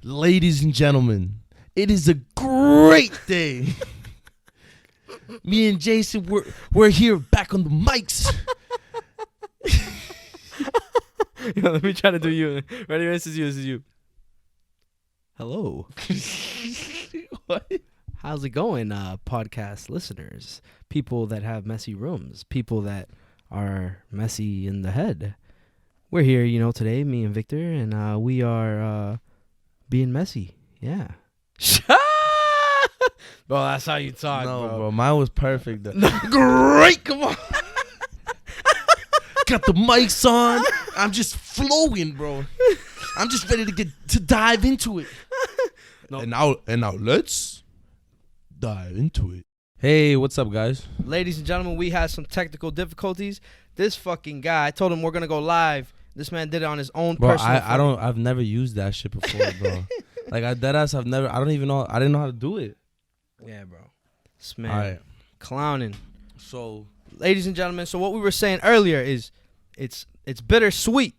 Ladies and gentlemen, it is a great day. Me and Jason, we're here back on the mics. Yo, let me try to do you. Ready? This is you. Hello. What? How's it going, podcast listeners? People that have messy rooms. People that are messy in the head. We're here, today, me and Victor, and we are being messy. Yeah. Bro, that's how you talk, No, bro, mine was perfect. Great, come on. Got the mics on. I'm just flowing, bro. I'm just ready to dive into it. No. And now let's dive into it. Hey, what's up, guys? Ladies and gentlemen, we had some technical difficulties. This fucking guy, I told him we're gonna go live. This man did it on his own Bro, personal I've never used that shit before, bro. Like, I didn't know how to do it. Yeah, bro. This man, All right. clowning. So, Ladies and gentlemen, so what we were saying earlier is it's bittersweet.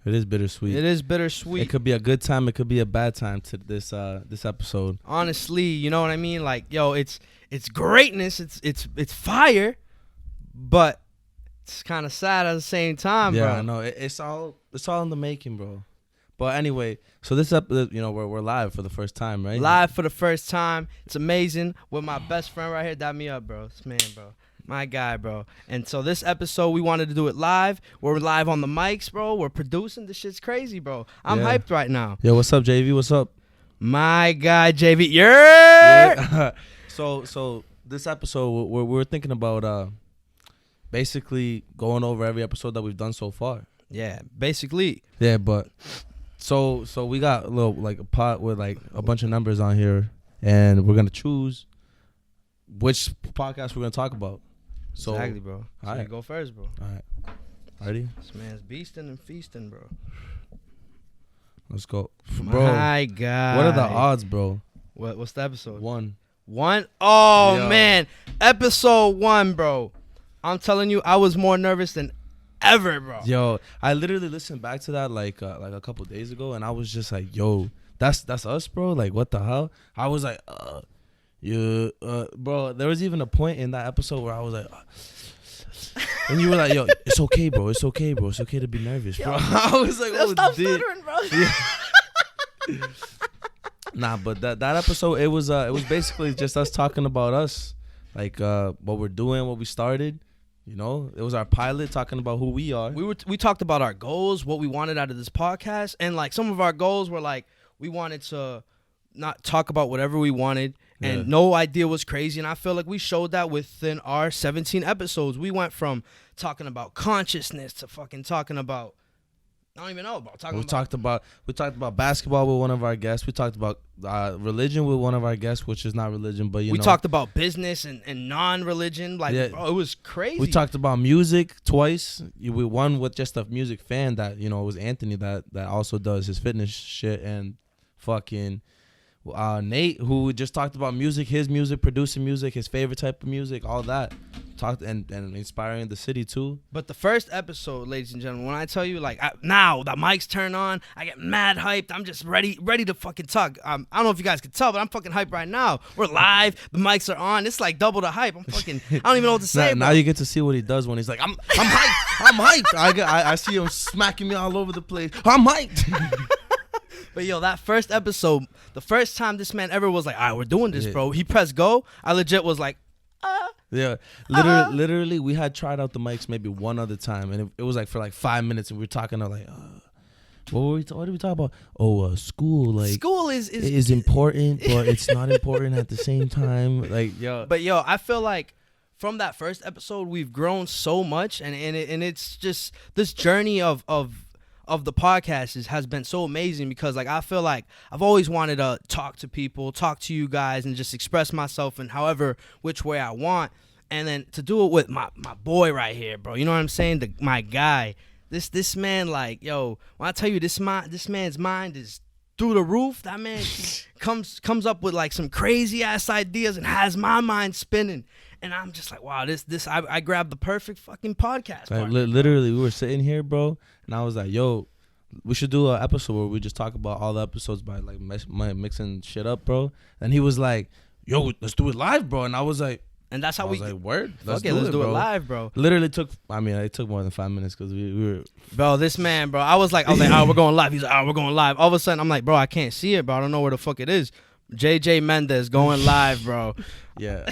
it is bittersweet. It is bittersweet. It could be a good time. It could be a bad time to this episode. Honestly, you know what I mean? Like, yo, it's greatness. It's fire, but it's kind of sad at the same time, Yeah, bro. I know. It's all in the making, bro. But anyway, so this episode, we're live for the first time, right? Live for the first time. It's amazing. With my best friend right here, dab me up, bro. This man, bro. My guy, bro. And so this episode, we wanted to do it live. We're live on the mics, bro. We're producing. This shit's crazy, bro. I'm Yeah. hyped right now. Yo, what's up, JV? What's up? My guy, JV. Yeah. So this episode, we're thinking about basically going over every episode that we've done so far. Yeah, basically. Yeah, but so we got a little like a pot with like a bunch of numbers on here, and we're gonna choose which podcast we're gonna talk about. So, Exactly, bro. So all you right. go first, bro. All right, ready? This man's beasting and feasting, bro. Let's go, bro. My God. What are the odds, bro? What's the episode? One. Oh, Yo. man. Episode 1, bro. I'm telling you, I was more nervous than ever, bro. Yo, I literally listened back to that like a couple days ago, and I was just like, yo, that's us, bro. Like, what the hell? I was like, bro. There was even a point in that episode where I was like, and you were like, yo, it's okay, bro. It's okay, bro. It's okay to be nervous, bro. I was like, oh, Stop dude. stuttering, bro. Yeah. Nah, but that episode, it was basically just us talking about us, like what we're doing, what we started. It was our pilot talking about who we are. We talked about our goals, what we wanted out of this podcast, and like some of our goals were like we wanted to not talk about whatever we wanted, and no idea was crazy. And I feel like we showed that within our 17 episodes. We went from talking about consciousness to fucking talking about I don't even know about talking. We talked about basketball with one of our guests. We talked about religion with one of our guests, which is not religion, but we talked about business and non-religion. Like, bro, it was crazy. We talked about music twice. We one with just a music fan that it was Anthony that also does his fitness shit, and fucking Nate, who just talked about music, his music, producing music, his favorite type of music, all that. Talked and inspiring the city too. But the first episode, ladies and gentlemen, when I tell you, like, now the mics turn on, I get mad hyped. I'm just ready to fucking talk. I don't know if you guys can tell, but I'm fucking hyped right now. We're live. The mics are on. It's like double the hype. I don't even know what to say. Now you get to see what he does when he's like, I'm hyped. I'm hyped. I see him smacking me all over the place. I'm hyped. But yo, that first episode, the first time this man ever was like, all right, we're doing this, bro. He pressed go. I legit was like, Yeah, literally, we had tried out the mics maybe one other time, and it was like for like 5 minutes, and we were talking to like, what did we talk about? Oh, school, like school is important, but it's not important at the same time. Like, yo, but yo, I feel like from that first episode, we've grown so much, and it's just this journey of the podcast has been so amazing because like I feel like I've always wanted to talk to people, talk to you guys, and just express myself in however which way I want. And then to do it with my boy right here, bro. You know what I'm saying? My guy. This man, like, yo, when I tell you this man's mind is through the roof, that man comes up with like some crazy ass ideas and has my mind spinning. And I'm just like, wow, I grabbed the perfect fucking podcast. like, literally, we were sitting here, bro, and I was like, yo, we should do an episode where we just talk about all the episodes by like mixing shit up, bro. And he was like, yo, let's do it live, bro. And I was like, And that's how I was like, word, let's do it bro. live, bro. Literally took, I mean, it took more than 5 minutes because we were. Bro, this man, bro. I was like, all right, we're going live. He's like, all right, we're going live. All of a sudden, I'm like, bro, I can't see it, bro. I don't know where the fuck it is. JJ Mendez going live, bro. Yeah.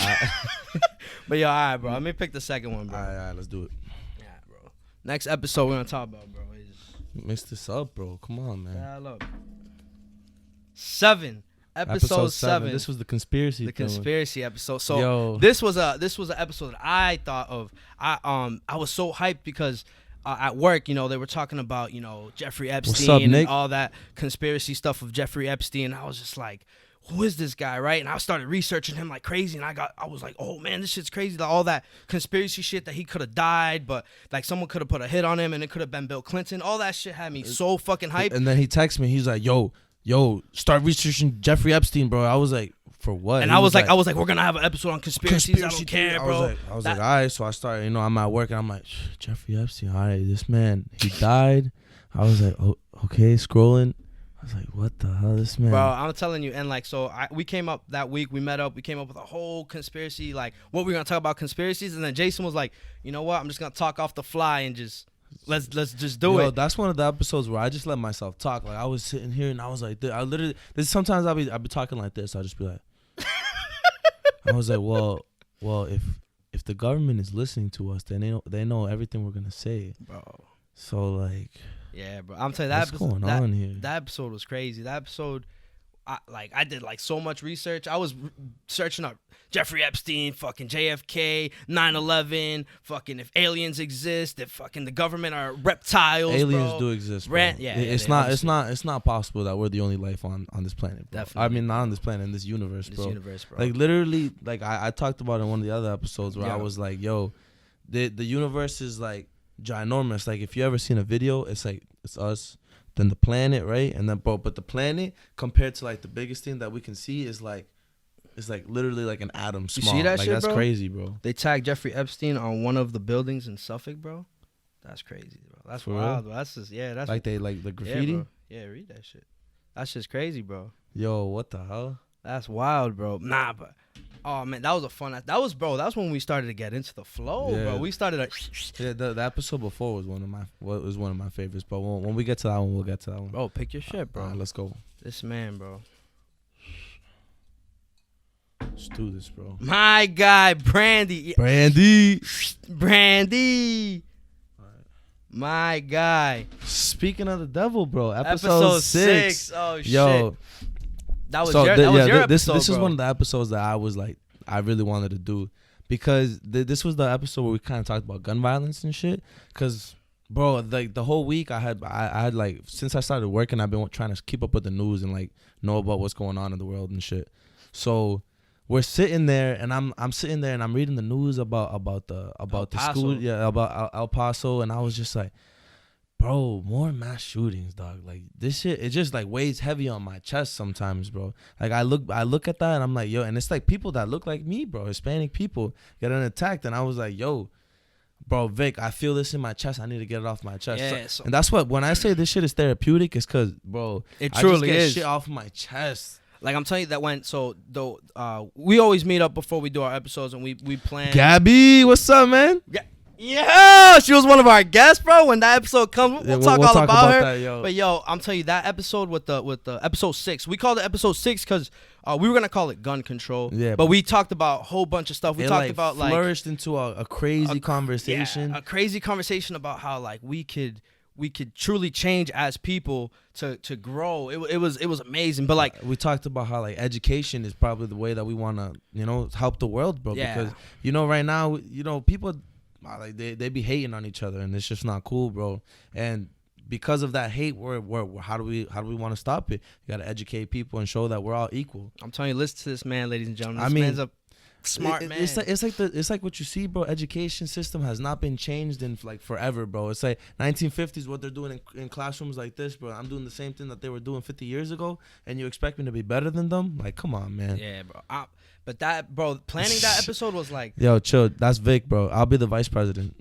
But yo, all right, bro. Let me pick the second one, bro. All right, let's do it. Yeah, bro. Next episode we're gonna talk about, bro, is Mix this up, bro. Come on, man. dial up. 7. Episode 7. This was the conspiracy. The conspiracy episode. So Yo. this was an episode that I thought of. I was so hyped because at work, you know, they were talking about, you know, Jeffrey Epstein Nick? and all that conspiracy stuff of Jeffrey Epstein. I was just like, who is this guy, right? And I started researching him like crazy, and I was like, oh man, this shit's crazy. Like, all that conspiracy shit that he could have died, but like someone could have put a hit on him, and it could have been Bill Clinton. All that shit had me so fucking hyped. And then he texted me. He's like, yo, start researching Jeffrey Epstein, bro. I was like, for what? And he I was like, we're gonna have an episode on conspiracies. I don't theory. care, bro. I was like, all right. So I started, you know, I'm at work, and I'm like, Jeffrey Epstein. All right, this man, he died. I was like, oh, okay, scrolling. I was like, what the hell, this man? Bro, I'm telling you, and like, so we came up that week. We met up. We came up with a whole conspiracy, like what we're gonna talk about conspiracies. And then Jason was like, you know what? I'm just gonna talk off the fly and just let's just do it. That's one of the episodes where I just let myself talk. Like I was sitting here and I was like, I literally. Sometimes I'll be talking like this. I'll just be like, I was like, well, if the government is listening to us, then they know everything we're gonna say, bro. So like. Yeah, bro. I'm telling you, what's going on here? That episode was crazy. That episode, I did like so much research. I was searching up Jeffrey Epstein, fucking JFK, 9/11, fucking if aliens exist, if fucking the government are reptiles. Aliens bro. do exist, bro. It's not possible that we're the only life on this planet, bro. Definitely. I mean, not on this planet, in this universe, bro. bro. Like literally, like I talked about in one of the other episodes where Yeah. I was like, yo, the universe is like ginormous. Like if you ever seen a video, it's like it's us, then the planet, right? And then but the planet compared to like the biggest thing that we can see is like it's like literally like an atom small. see that like shit, that's bro? crazy, bro. They tagged Jeffrey Epstein on one of the buildings in Suffolk, bro. That's crazy, bro. That's For wild, real? bro. That's just that's Like they like the graffiti. Yeah, bro. Yeah, read that shit. That's just crazy, bro. Yo, what the hell? That's wild, bro. Nah, but oh man, that was a fun. That was when we started to get into the flow, Yeah. bro. We started like, Yeah, the episode before was one of my favorites. But when we get to that one, we'll get to that one. bro, pick your shit, bro. All right, let's go. This man, bro. Let's do this, bro. My guy, Brandy. Brandy. My guy. Speaking of the devil, bro. Episode 6. Oh shit. Yo. That was So your, the- that was yeah, your this episode, is bro. one of the episodes that I was like, I really wanted to do, because this was the episode where we kind of talked about gun violence and shit. Cause, bro, like the whole week I had like, since I started working, I've been trying to keep up with the news and like know about what's going on in the world and shit. So we're sitting there, and I'm sitting there and I'm reading the news about the school, about El Paso, and I was just like, bro, more mass shootings, dog. Like this shit, it just like weighs heavy on my chest sometimes, bro. Like I look at that and I'm like, yo, and it's like people that look like me, bro, Hispanic people getting attacked, and I was like, yo, bro, Vic, I feel this in my chest. I need to get it off my chest. Yeah, so- and that's what, when I say this shit is therapeutic, it's cause, bro, It I truly just get is. shit off my chest. Like I'm telling you that we always meet up before we do our episodes, and we plan. Gabby, what's up, man? Yeah, she was one of our guests, bro. When that episode comes, we'll talk all about her. That, yo. But yo, I'm telling you, that episode with the episode 6, we called it episode 6 because we were gonna call it gun control. Yeah, but we talked about a whole bunch of stuff. We talked about like flourished into a crazy conversation. Yeah, a crazy conversation about how like we could truly change as people to grow. It was amazing. But like we talked about how like education is probably the way that we want to, you know, help the world, bro. Yeah. Because, you know, right now, you know, people like they be hating on each other, and it's just not cool, bro. And because of that hate, we're how do we want to stop it? You got to educate people and show that we're all equal. I'm telling you, listen to this man, ladies and gentlemen. I This mean, man's a smart man. It's like what you see, bro. Education system has not been changed in like forever, bro. It's like 1950s what they're doing in classrooms like this, bro. I'm doing the same thing that they were doing 50 years ago, and you expect me to be better than them? Like, come on, man. Yeah, bro. But that, bro, planning that episode was like, Yo, chill. That's Vic, bro. I'll be the vice president.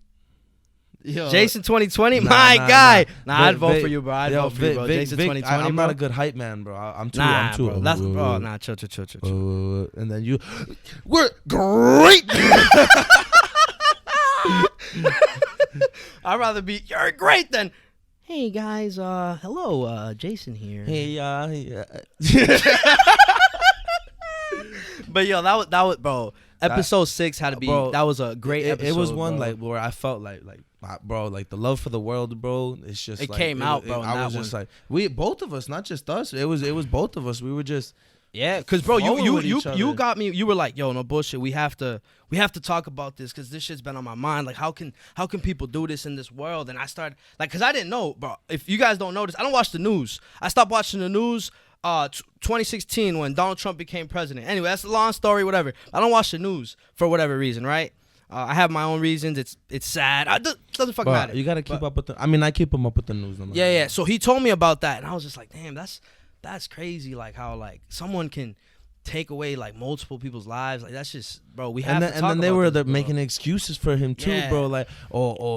Yo, Jason 2020, Nah, my nah, guy. nah. Nah, I'd Vic- vote Vic- for you, bro. I'd yo, vote for you, bro. Vic- Jason Vic, 2020, I'm bro. not a good hype man, bro. I'm too. Nah, I'm too. bro. That's bro. Nah, chill. And then you, we're great. I'd rather be you're great than. Hey guys, hello, Jason here. Hey, But yo, that was bro. Episode 6 had to be. Bro, that was a great episode. It was one bro. like where I felt like bro, like the love for the world, bro. It's just It like, came out, bro, in I that was just one. like we both of us, not just us. It was both of us. We were just Yeah, cause bro, flowing you with each you other. got me. You were like, yo, no bullshit. We have to talk about this because this shit's been on my mind. Like, how can people do this in this world? And I started like, cause I didn't know, bro. If you guys don't know this, I don't watch the news. I stopped watching the news. 2016 when Donald Trump became president. Anyway, that's a long story. Whatever. I don't watch the news for whatever reason, right? I have my own reasons. It's sad. Doesn't fucking matter. You gotta keep up with the. I mean, I keep him up with the news. Yeah. So he told me about that, and I was just like, damn, that's crazy. Like how like someone can take away like multiple people's lives. Like that's just, bro. We have to talk And then they about were this, bro. making excuses for him too, Yeah. bro. Like,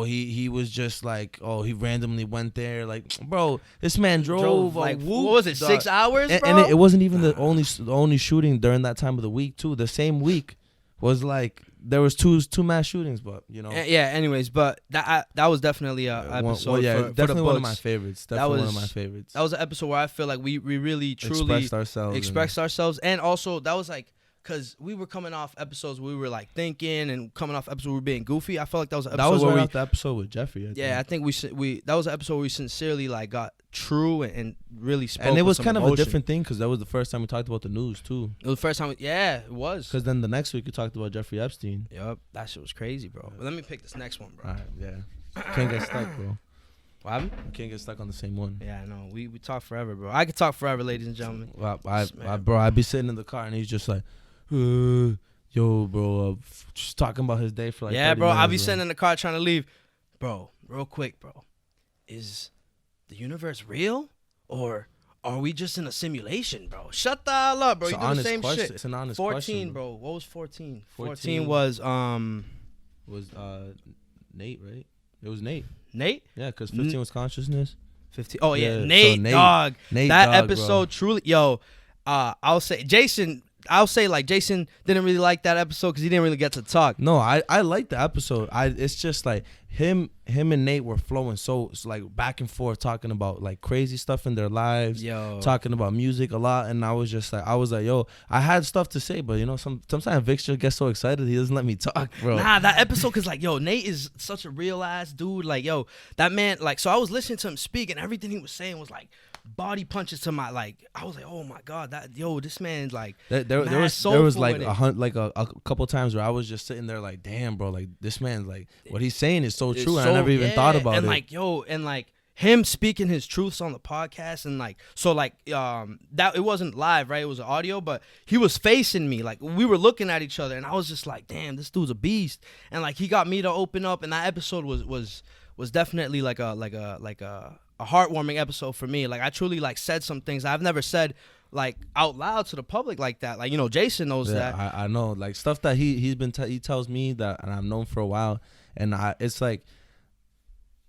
he was just like, he randomly went there. Like, bro, this man drove like whoop, what was it, dog. 6 hours, bro? And it wasn't even the only shooting during that time of the week too. The same week was like there was two mass shootings, but you know. Yeah. Anyways, but that was definitely a episode. for definitely the one of books. my favorites. That Definitely one was- of my favorites. That was an episode where I feel like we really truly expressed ourselves. and also that was like because we were coming off episodes where we were like thinking and coming off episodes where we were being goofy. I felt like that was an episode That was where right off the episode with Jeffrey. I think we that was an episode where we sincerely like got true and really spoke. And it with was some kind of a emotion. different thing because that was the first time we talked about the news too. It was the first time. Yeah, it was. Because then the next week we talked about Jeffrey Epstein. Yep, that shit was crazy, bro. But let me pick this next one, bro. All right, yeah. Can't get stuck, bro. What happened? You can't get stuck on the same one. Yeah, I know. We talk forever, bro. I could talk forever, ladies and gentlemen. Well, Man. bro, I'd be sitting in the car and he's just like, yo, bro, just talking about his day for like 30 bro. I'll be minutes, sitting in the car trying to leave. Bro, real quick, bro. Is the universe real or are we just in a simulation, bro? Shut the hell up, bro. It's You an do the honest same question. shit. It's an honest 14, question, bro. What was 14? 14 14 was Was Nate, right? It was Nate. Nate? Yeah, because 15 was consciousness. 15. Oh yeah, Yeah, so Nate, Nate- dog. Nate, That dog, episode truly, yo. I'll say Jason didn't really like that episode because he didn't really get to talk. No, I like the episode. It's just like him and Nate were flowing so like back and forth talking about like crazy stuff in their lives, Yo, talking about music a lot, and I was like, yo, I had stuff to say, but you know, sometimes Vic just gets so excited he doesn't let me talk, bro. Nah, that episode, cause like, yo, Nate is such a real ass dude. Like, yo, that man, like, so I was listening to him speak, and everything he was saying was like body punches to my like. I was like, oh my god, this man's like. There mad was soulful like with it. a couple times where I was just sitting there like, damn, bro, like this man's like what he's saying is so It's true, and so- I never even thought about and it. like, yo, and like him speaking his truths on the podcast, and like, so like, that it wasn't live, right? It was audio, but he was facing me, like we were looking at each other, and I was just like, damn, this dude's a beast, and like he got me to open up, and that episode was definitely like a heartwarming episode for me. Like I truly like said some things I've never said like out loud to the public like that. Like, you know, Jason knows that. I know like stuff that he tells me that, and I've known for a while, and it's like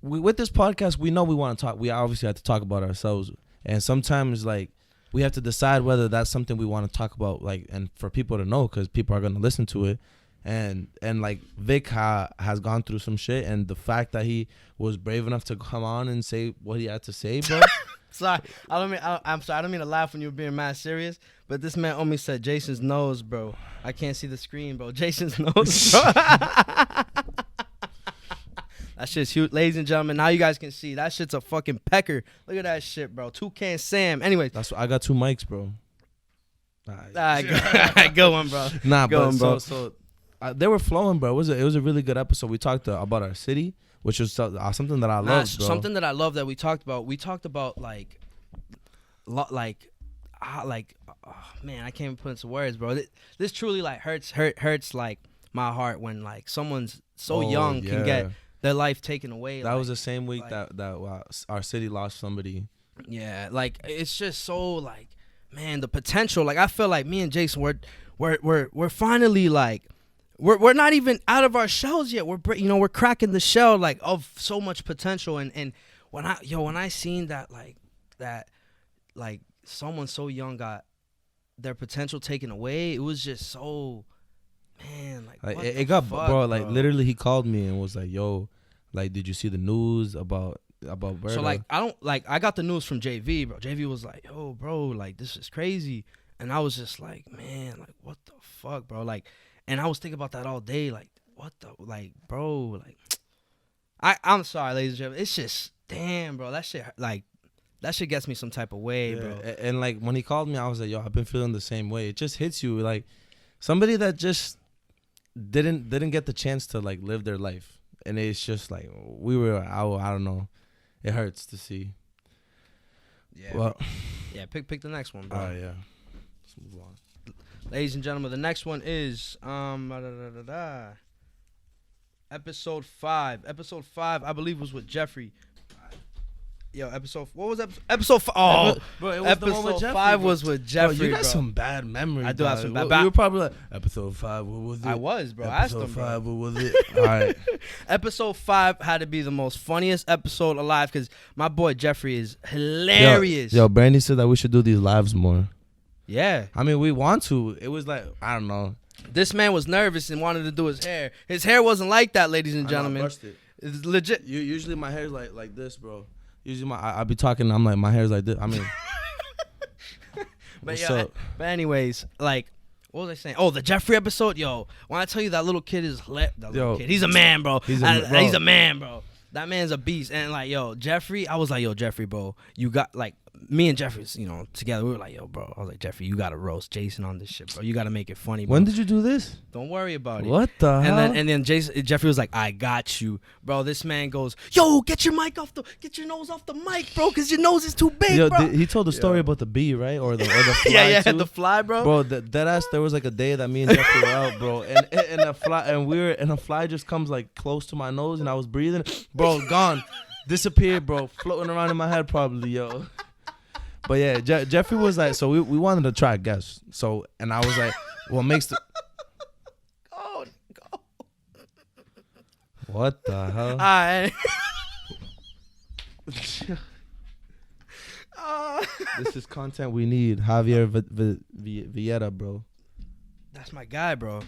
with this podcast we know we want to talk. We obviously have to talk about ourselves, and sometimes like we have to decide whether that's something we want to talk about, like, and for people to know because people are going to listen to it. And like Vic has gone through some shit, and the fact that he was brave enough to come on and say what he had to say, bro. Sorry, I'm sorry. I don't mean to laugh when you were being mad serious, but this man only said Jason's nose, bro. I can't see the screen, bro. Jason's nose, bro. That shit's huge, ladies and gentlemen. Now you guys can see that shit's a fucking pecker. Look at that shit, bro. Toucan Sam. Anyways, That's what I got 2 mics, bro. go on, bro. Nah, Go but on, bro. so they were flowing, bro. It was a really good episode. We talked about our city, which was something that I love, bro. Something that I love that we talked about. We talked about like, oh, man, I can't even put into words, bro. This truly like hurts like my heart when like someone's so young can get their life taken away. That like, was the same week like- that our city lost somebody. Yeah, like it's just so like, man, the potential. Like I feel like me and Jason we're finally like we're not even out of our shells yet. We're cracking the shell like of so much potential. And when I seen that someone so young got their potential taken away, it was just so, man, like what it the got fuck, bro. Like literally, he called me and was like, "Yo, like, did you see the news about Berta?" So like I got the news from JV, bro. JV was like, "Yo, bro, like this is crazy," and I was just like, "Man, like what the fuck, bro?" Like, and I was thinking about that all day, like what the bro, like I'm sorry, ladies and gentlemen, it's just damn, bro, that shit gets me some type of way, bro. And like when he called me, I was like, "Yo, I've been feeling the same way." It just hits you like somebody that just didn't get the chance to like live their life, and it's just like I don't know. It hurts to see. Yeah. Well, yeah. Pick the next one, bro. Oh yeah. Let's move on. Ladies and gentlemen, the next one is episode 5. Episode 5, I believe, was with Jeffrey. Yo, what was episode 5? Oh, bro, it was the one with episode Jeffrey, 5 bro. was with Jeffrey. Bro, you got bro. some bad memory. I do have some bad. You were probably like episode 5. What was it? I was, bro. I asked Episode him, bro. 5. What was it? All right. Episode 5 had to be the most funniest episode alive because my boy Jeffrey is hilarious. Yo, Brandy said that we should do these lives more. Yeah. I mean, we want to. It was like, I don't know. This man was nervous and wanted to do his hair. His hair wasn't like that, ladies and gentlemen. I brushed it. It's legit. Usually my hair's like this, bro. Usually I be talking, I'm like, my hair's like this. I mean, but anyways, like, what was I saying? Oh, the Jeffrey episode, yo. When I tell you that little kid is he's a man, bro. He's a man, bro. That man's a beast. And like, yo, Jeffrey, I was like, yo, Jeffrey, bro, you got like. Me and Jeffrey, together, we were like, yo, bro. I was like, Jeffrey, you got to roast Jason on this shit, bro. You got to make it funny, bro. When did you do this? Don't worry about it. What the hell? And then Jeffrey was like, I got you. Bro, this man goes, yo, get your nose off the mic, bro, because your nose is too big, yo, bro. He told the story about the bee, right? Or the fly, yeah, too? the fly, bro. Bro, that ass, there was like a day that me and Jeffrey were out, bro. And a fly just comes like close to my nose and I was breathing. Bro, gone. Disappeared, bro. Floating around in my head probably, yo. But yeah, Jeffrey was like, so we wanted to try a guess. So, and I was like, what makes the... Go. What the hell? All right. This is content we need. Javier Villeta, bro. That's my guy, bro.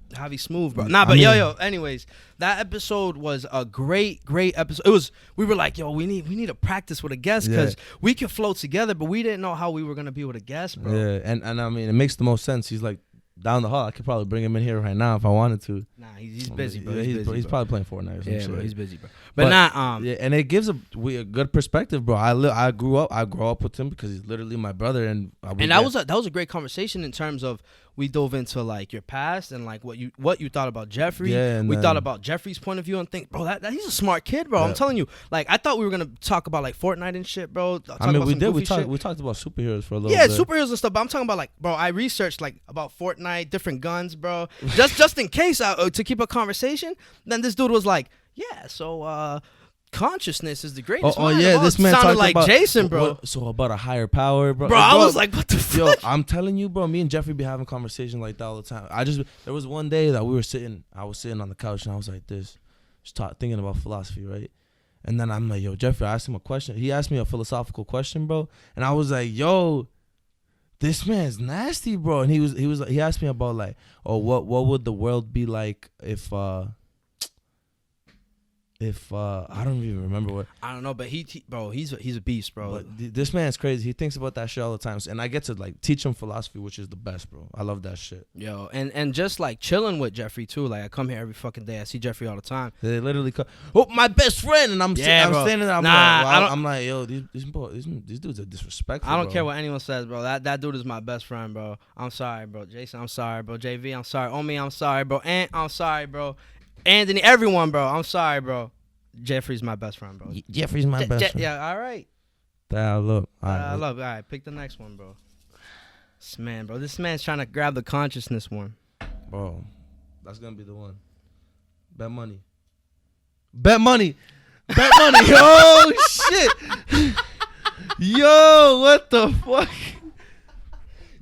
Javi Smooth, bro. Nah, but yo. Anyways, that episode was a great episode. We were like, yo, we need to practice with a guest because we can flow together, but we didn't know how we were gonna be with a guest, bro. Yeah, and I mean, it makes the most sense. He's like down the hall. I could probably bring him in here right now if I wanted to. Nah, he's busy, bro. He's probably playing Fortnite or some shit. Bro, he's busy, bro. But not yeah, and it gives a good perspective, bro. I grew up with him because he's literally my brother, and that was a great conversation in terms of we dove into like your past and like what you thought about Jeffrey. Yeah, we thought about Jeffrey's point of view and think, bro, that he's a smart kid, bro. Yeah. I'm telling you, like I thought we were gonna talk about like Fortnite and shit, bro. I mean, we did. We talked about superheroes for a little bit. Yeah, superheroes and stuff. But I'm talking about like, bro, I researched like about Fortnite, different guns, bro. just in case to keep a conversation. Then this dude was like, yeah, so consciousness is the greatest. Oh yeah, this man sounded like about, Jason, bro. So about a higher power, bro. Bro, I was like, what the fuck? Yo, I'm telling you, bro. Me and Jeffrey be having conversations like that all the time. There was one day that I was sitting on the couch and I was like this, just thinking about philosophy, right? And then I'm like, yo, Jeffrey, I asked him a question. He asked me a philosophical question, bro, and I was like, yo, this man's nasty, bro. And he asked me about like, oh, what would the world be like if I don't even remember what. I don't know, but bro, he's a beast, bro. But this man's crazy. He thinks about that shit all the time, and I get to like teach him philosophy, which is the best, bro. I love that shit. Yo, and just like chilling with Jeffrey too. Like I come here every fucking day. I see Jeffrey all the time. They literally come, oh, my best friend, and I'm standing there. I'm like, yo, these dudes are disrespectful. I don't care what anyone says, bro. That dude is my best friend, bro. I'm sorry, bro. Jason, I'm sorry, bro. JV, I'm sorry. Omi, I'm sorry, bro. Ant, I'm sorry, bro. Anthony, everyone, bro. I'm sorry, bro. Jeffrey's my best friend, bro. Jeffrey's my best friend. Yeah, all right. Look. All right, pick the next one, bro. This man's trying to grab the consciousness one. Bro, that's going to be the one. Bet money. Oh, shit. Yo, what the fuck?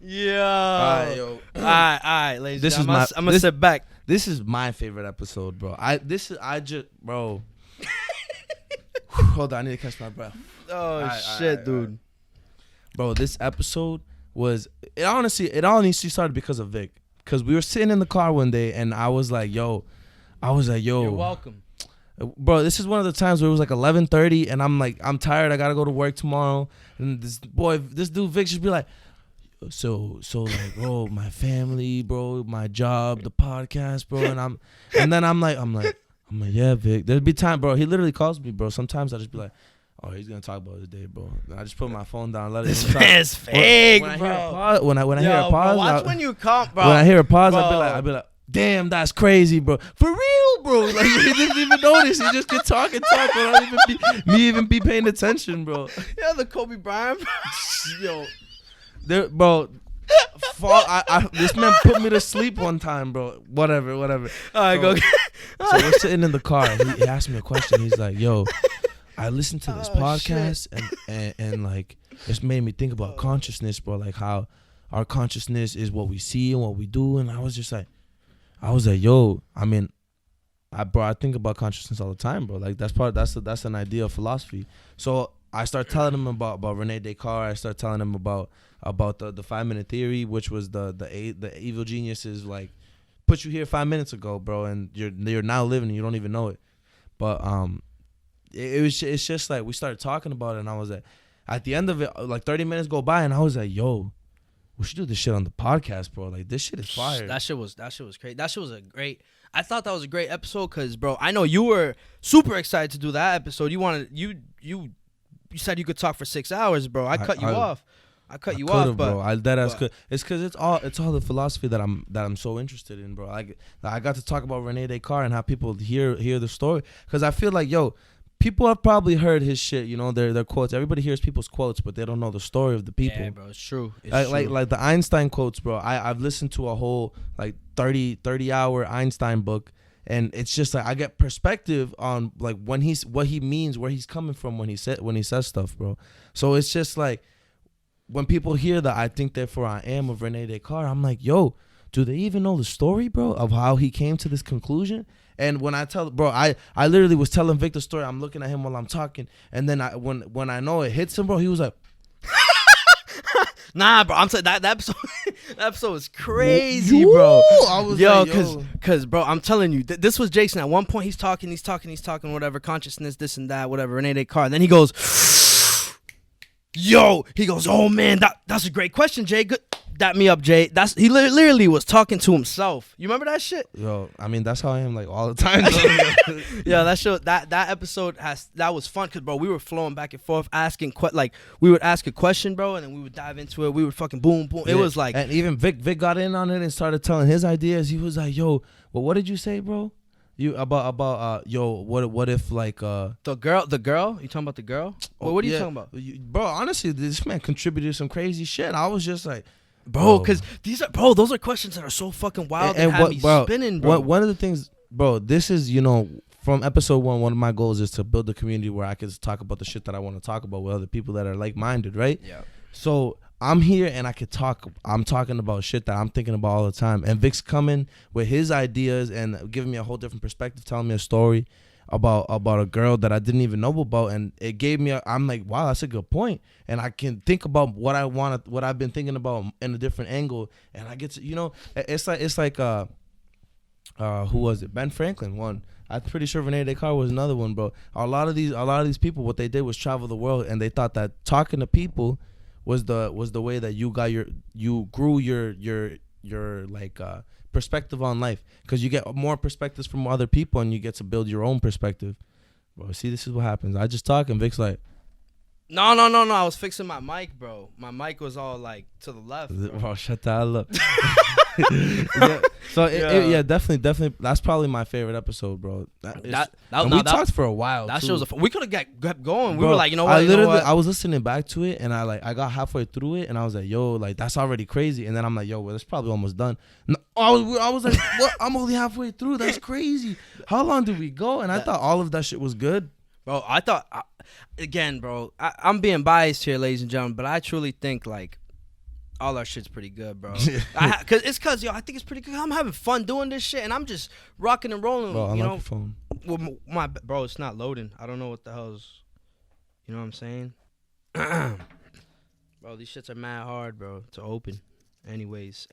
Yo. All right, yo. All right, ladies. I'm going to sit back. This is my favorite episode, bro. Bro. Hold on, I need to catch my breath. Oh shit, dude. Bro, this episode it honestly started because of Vic. Cause we were sitting in the car one day and I was like, yo. You're welcome. Bro, this is one of the times where it was like 11:30 and I'm like, I'm tired, I gotta go to work tomorrow. And this dude Vic just be like, so like, bro, my family, bro, my job, the podcast, bro, and then I'm like, yeah, Vic. There'd be time, bro. He literally calls me, bro. Sometimes I just be like, oh, he's gonna talk about his day, bro. And I just put my phone down, let it. This man's fake, bro. When I hear a pause, watch when you come, bro. When I hear a pause, I'll be like, damn, that's crazy, bro. For real, bro. Like he didn't even notice. He just could talk without even be paying attention, bro. Yeah, the Kobe Bryant, yo. There, bro. This man put me to sleep one time, bro. Whatever. All right, go. So we're sitting in the car. He asked me a question. He's like, "Yo, I listened to this podcast and like it's made me think about consciousness, bro. Like how our consciousness is what we see and what we do." And I was like, "Yo, I mean, I think about consciousness all the time, bro. Like that's an idea of philosophy." So I start telling him about Rene Descartes. I start telling him about the 5-minute theory, which was the evil geniuses like put you here 5 minutes ago, bro, and you're now living and you don't even know it. But it's just like we started talking about it, and I was like, at the end of it, like 30 minutes go by, and I was like, yo, we should do this shit on the podcast, bro. Like this shit is fire. That shit was crazy. That shit was I thought that was a great episode because, bro, I know you were super excited to do that episode. You said you could talk for 6 hours, bro. I cut you off. I cut you off, but bro, I deadass could. It's because it's all the philosophy that I'm so interested in, bro. I got to talk about Rene Descartes and how people hear the story, because I feel like, yo, people have probably heard his shit, you know, their quotes. Everybody hears people's quotes, but they don't know the story of the people. Yeah, bro, it's true. Like the Einstein quotes, bro. I've listened to a whole like 30-hour Einstein book. And it's just like I get perspective on like what he means, where he's coming from when he says stuff, bro. So it's just like when people hear that I think therefore I am of Rene Descartes, I'm like, yo, do they even know the story, bro, of how he came to this conclusion? And when I tell, bro, I literally was telling Vic the story. I'm looking at him while I'm talking, and then when I know it hits him, bro, he was like, nah, bro, I'm saying that episode that episode was crazy, bro. I was cause bro, I'm telling you, this was Jason. At one point he's talking, whatever, consciousness, this and that, whatever, Rene Descartes. Then he goes, oh man, that's a great question, Jay. Good. Dap me up, Jay. He literally was talking to himself. You remember that shit? Yo, I mean, that's how I am like all the time. Yeah, that episode that was fun because, bro, we were flowing back and forth asking we would ask a question, bro, and then we would dive into it. We would fucking boom. Yeah. It was like, and even Vic got in on it and started telling his ideas. He was like, yo, well, what did you say, bro? You about what if like the girl? You talking about the girl? What are you talking about? Bro, honestly, this man contributed some crazy shit. I was just like, bro, because those are questions that are so fucking wild and have me spinning, bro. One of the things, bro, this is, you know, from episode one of my goals is to build a community where I can talk about the shit that I want to talk about with other people that are like-minded, right? Yeah. So I'm here and I could talk. I'm talking about shit that I'm thinking about all the time. And Vic's coming with his ideas and giving me a whole different perspective, telling me a story about a girl that I didn't even know about, and it gave me I'm like, wow, that's a good point, and I can think about what I've been thinking about in a different angle, and I get to, you know, it's like who was it? Ben Franklin, one. I'm pretty sure Rene Descartes was another one, bro. A lot of these people, what they did was travel the world, and they thought that talking to people was the way that you grew your like perspective on life, because you get more perspectives from other people and you get to build your own perspective, bro. See, this is what happens. I just talk and Vic's like, no, I was fixing my mic, bro. My mic was all like to the left, bro. Shut the hell up. Yeah. So definitely that's probably my favorite episode, bro. We talked for a while. That too. shows we could have kept going. Bro, we were like, you know what? I was listening back to it, and I got halfway through it, and I was like, yo, like that's already crazy. And then I'm like, yo, well, it's probably almost done. No, I was like, what? I'm only halfway through. That's crazy. How long did we go? And I thought all of that shit was good. Bro, I thought again, bro. I'm being biased here, ladies and gentlemen, but I truly think like All our shit's pretty good, bro. Cause yo, I think it's pretty good. I'm having fun doing this shit, and I'm just rocking and rolling. Bro, you unlock know, your phone. well, bro, it's not loading. I don't know what the hell's. You know what I'm saying? Bro, these shits are mad hard, bro, to open. Anyways,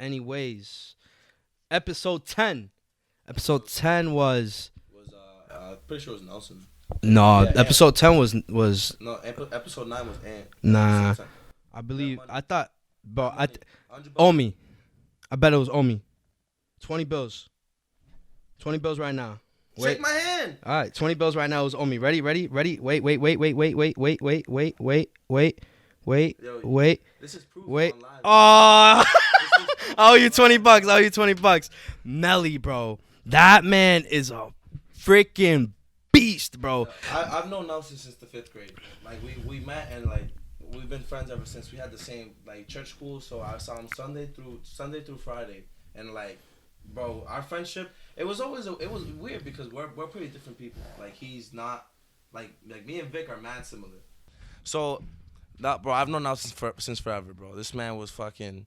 episode 10. Episode 10 was. Pretty sure it was Nelson. No, Yeah, episode 10 was. No, episode 9 was Ant. Nah, I believe. I thought, bro. Omi. I bet it was Omi. 20 bills. 20 bills right now. Wait. Shake my hand. All right, 20 bills right now is Omi. Ready? Wait. This is proof. Wait. Online. Oh, I owe you $20. Melly, bro. That man is a freaking beast, bro. I've known Nelson since the 5th grade. Like we met and like we've been friends ever since. We had the same like church school, so I saw him Sunday through Friday, and like, bro, our friendship it was weird because we're pretty different people. Like he's not like me and Vic are mad similar. So, bro, I've known Nelson since forever, bro. This man was fucking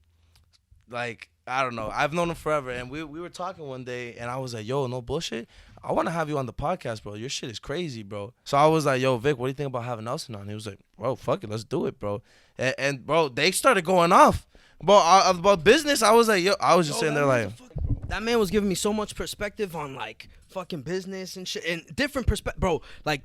like. I don't know. I've known him forever, and we were talking one day, and I was like, "Yo, no bullshit. I want to have you on the podcast, bro. Your shit is crazy, bro." So I was like, "Yo, Vic, what do you think about having Nelson on?" He was like, "Bro, fuck it, let's do it, bro." And bro, they started going off, bro, about business. I was like, "Yo," I was just sitting there like, that man was giving me so much perspective on like fucking business and shit, and different perspective, bro. Like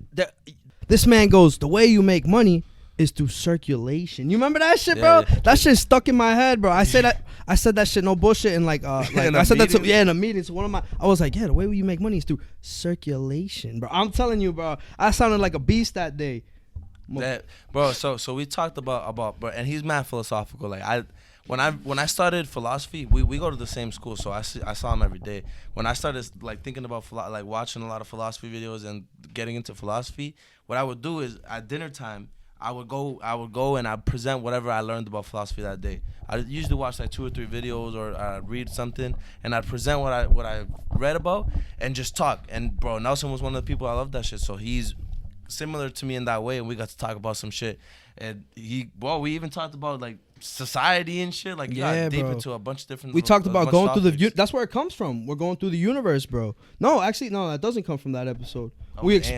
this man goes, the way you make money is through circulation. You remember that shit, bro? Yeah. That shit stuck in my head, bro. I said that shit, no bullshit, and like I said that to in a meeting. So I was like, yeah, the way you make money is through circulation, bro. I'm telling you, bro. I sounded like a beast that day. Bro. So we talked about bro, and he's mad philosophical. Like when I started philosophy, we go to the same school, so I saw him every day. When I started like thinking about like watching a lot of philosophy videos and getting into philosophy, what I would do is at dinner time, I would go and I'd present whatever I learned about philosophy that day. I usually watch like 2 or 3 videos or read something, and I'd present what I read about and just talk. And bro, Nelson was one of the people I love that shit. So he's similar to me in that way, and we got to talk about some shit. And we even talked about like society and shit. Like got deep into a bunch of different. We talked about going through the. That's where it comes from. We're going through the universe, bro. No, actually, no, that doesn't come from that episode. That was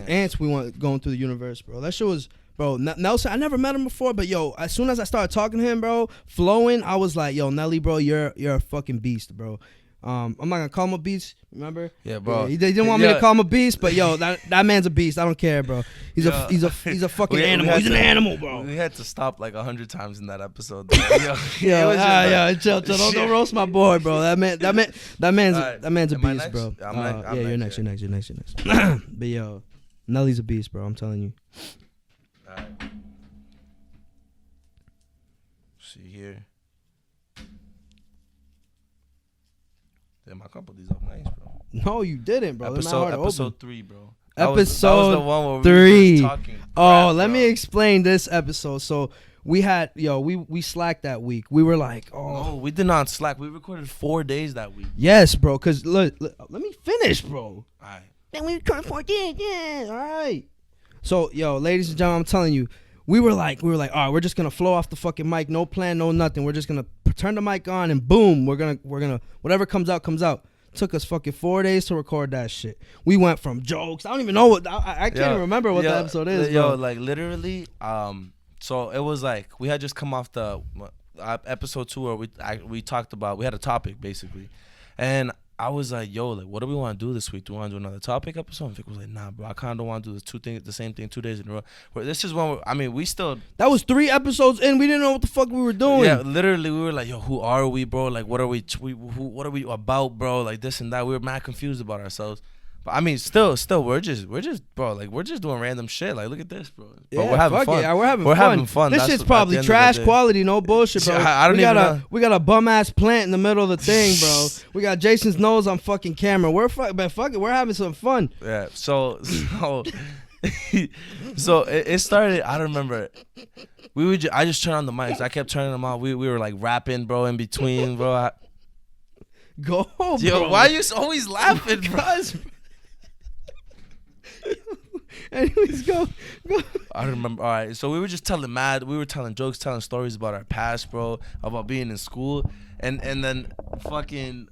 Ants. We want going through the universe, bro. That shit was. Bro, Nelson, I never met him before, but yo, as soon as I started talking to him, bro, flowing, I was like, yo, Nelly, bro, you're a fucking beast, bro. I'm not gonna call him a beast, remember? Yeah, bro. Yeah, he didn't want me to call him a beast, but yo, that man's a beast. I don't care, bro. He's a fucking animal. He's an animal, bro. We had to stop like 100 times in that episode. Chill. Don't roast my boy, bro. That man's a beast, next? bro. I'm you're next. You're next. But yo, Nelly's a beast, bro. I'm telling you. Alright. See here. Damn, I can't put these up nice, bro. No, you didn't, bro. Episode 3, bro. Episode that was the one where 3. We were talking crap, let me explain this episode. So we had we slacked that week. We were like, no, we did not slack. We recorded 4 days that week. Yes, bro. Cause look, let me finish, bro. Alright. Then we recorded 4 days. Yeah, all right. So, ladies and gentlemen, I'm telling you, we were like, all right, we're just gonna flow off the fucking mic, no plan, no nothing. We're just gonna turn the mic on and boom, we're gonna whatever comes out comes out. Took us fucking 4 days to record that shit. We went from jokes. I don't even know what I can't even remember what the episode is. Yo, like literally, so it was like we had just come off the episode 2 where we talked about, we had a topic basically, and I was like, yo, like, what do we want to do this week? Do we want to do another topic episode? And Vic was like, nah, bro, I kind of don't want to do the same thing 2 days in a row. But this is when we still. That was 3 episodes in. We didn't know what the fuck we were doing. Yeah, literally, we were like, yo, who are we, bro? Like, what are we about, bro? Like this and that. We were mad confused about ourselves. But I mean, still, we're just, bro, like we're just doing random shit. Like, look at this, bro. Yeah, we're having fun. Yeah, we're having fun. This shit's probably trash quality, no bullshit, bro. We got a bum ass plant in the middle of the thing, bro. We got Jason's nose on fucking camera. We're having some fun. Yeah. So it started. I don't remember. I just turned on the mics. I kept turning them on. We were like rapping, bro, in between, bro. Go, bro. Yo, why are you always laughing, bro? Anyways, go. I remember. All right, so we were just we were telling jokes, telling stories about our past, bro, about being in school, and then fucking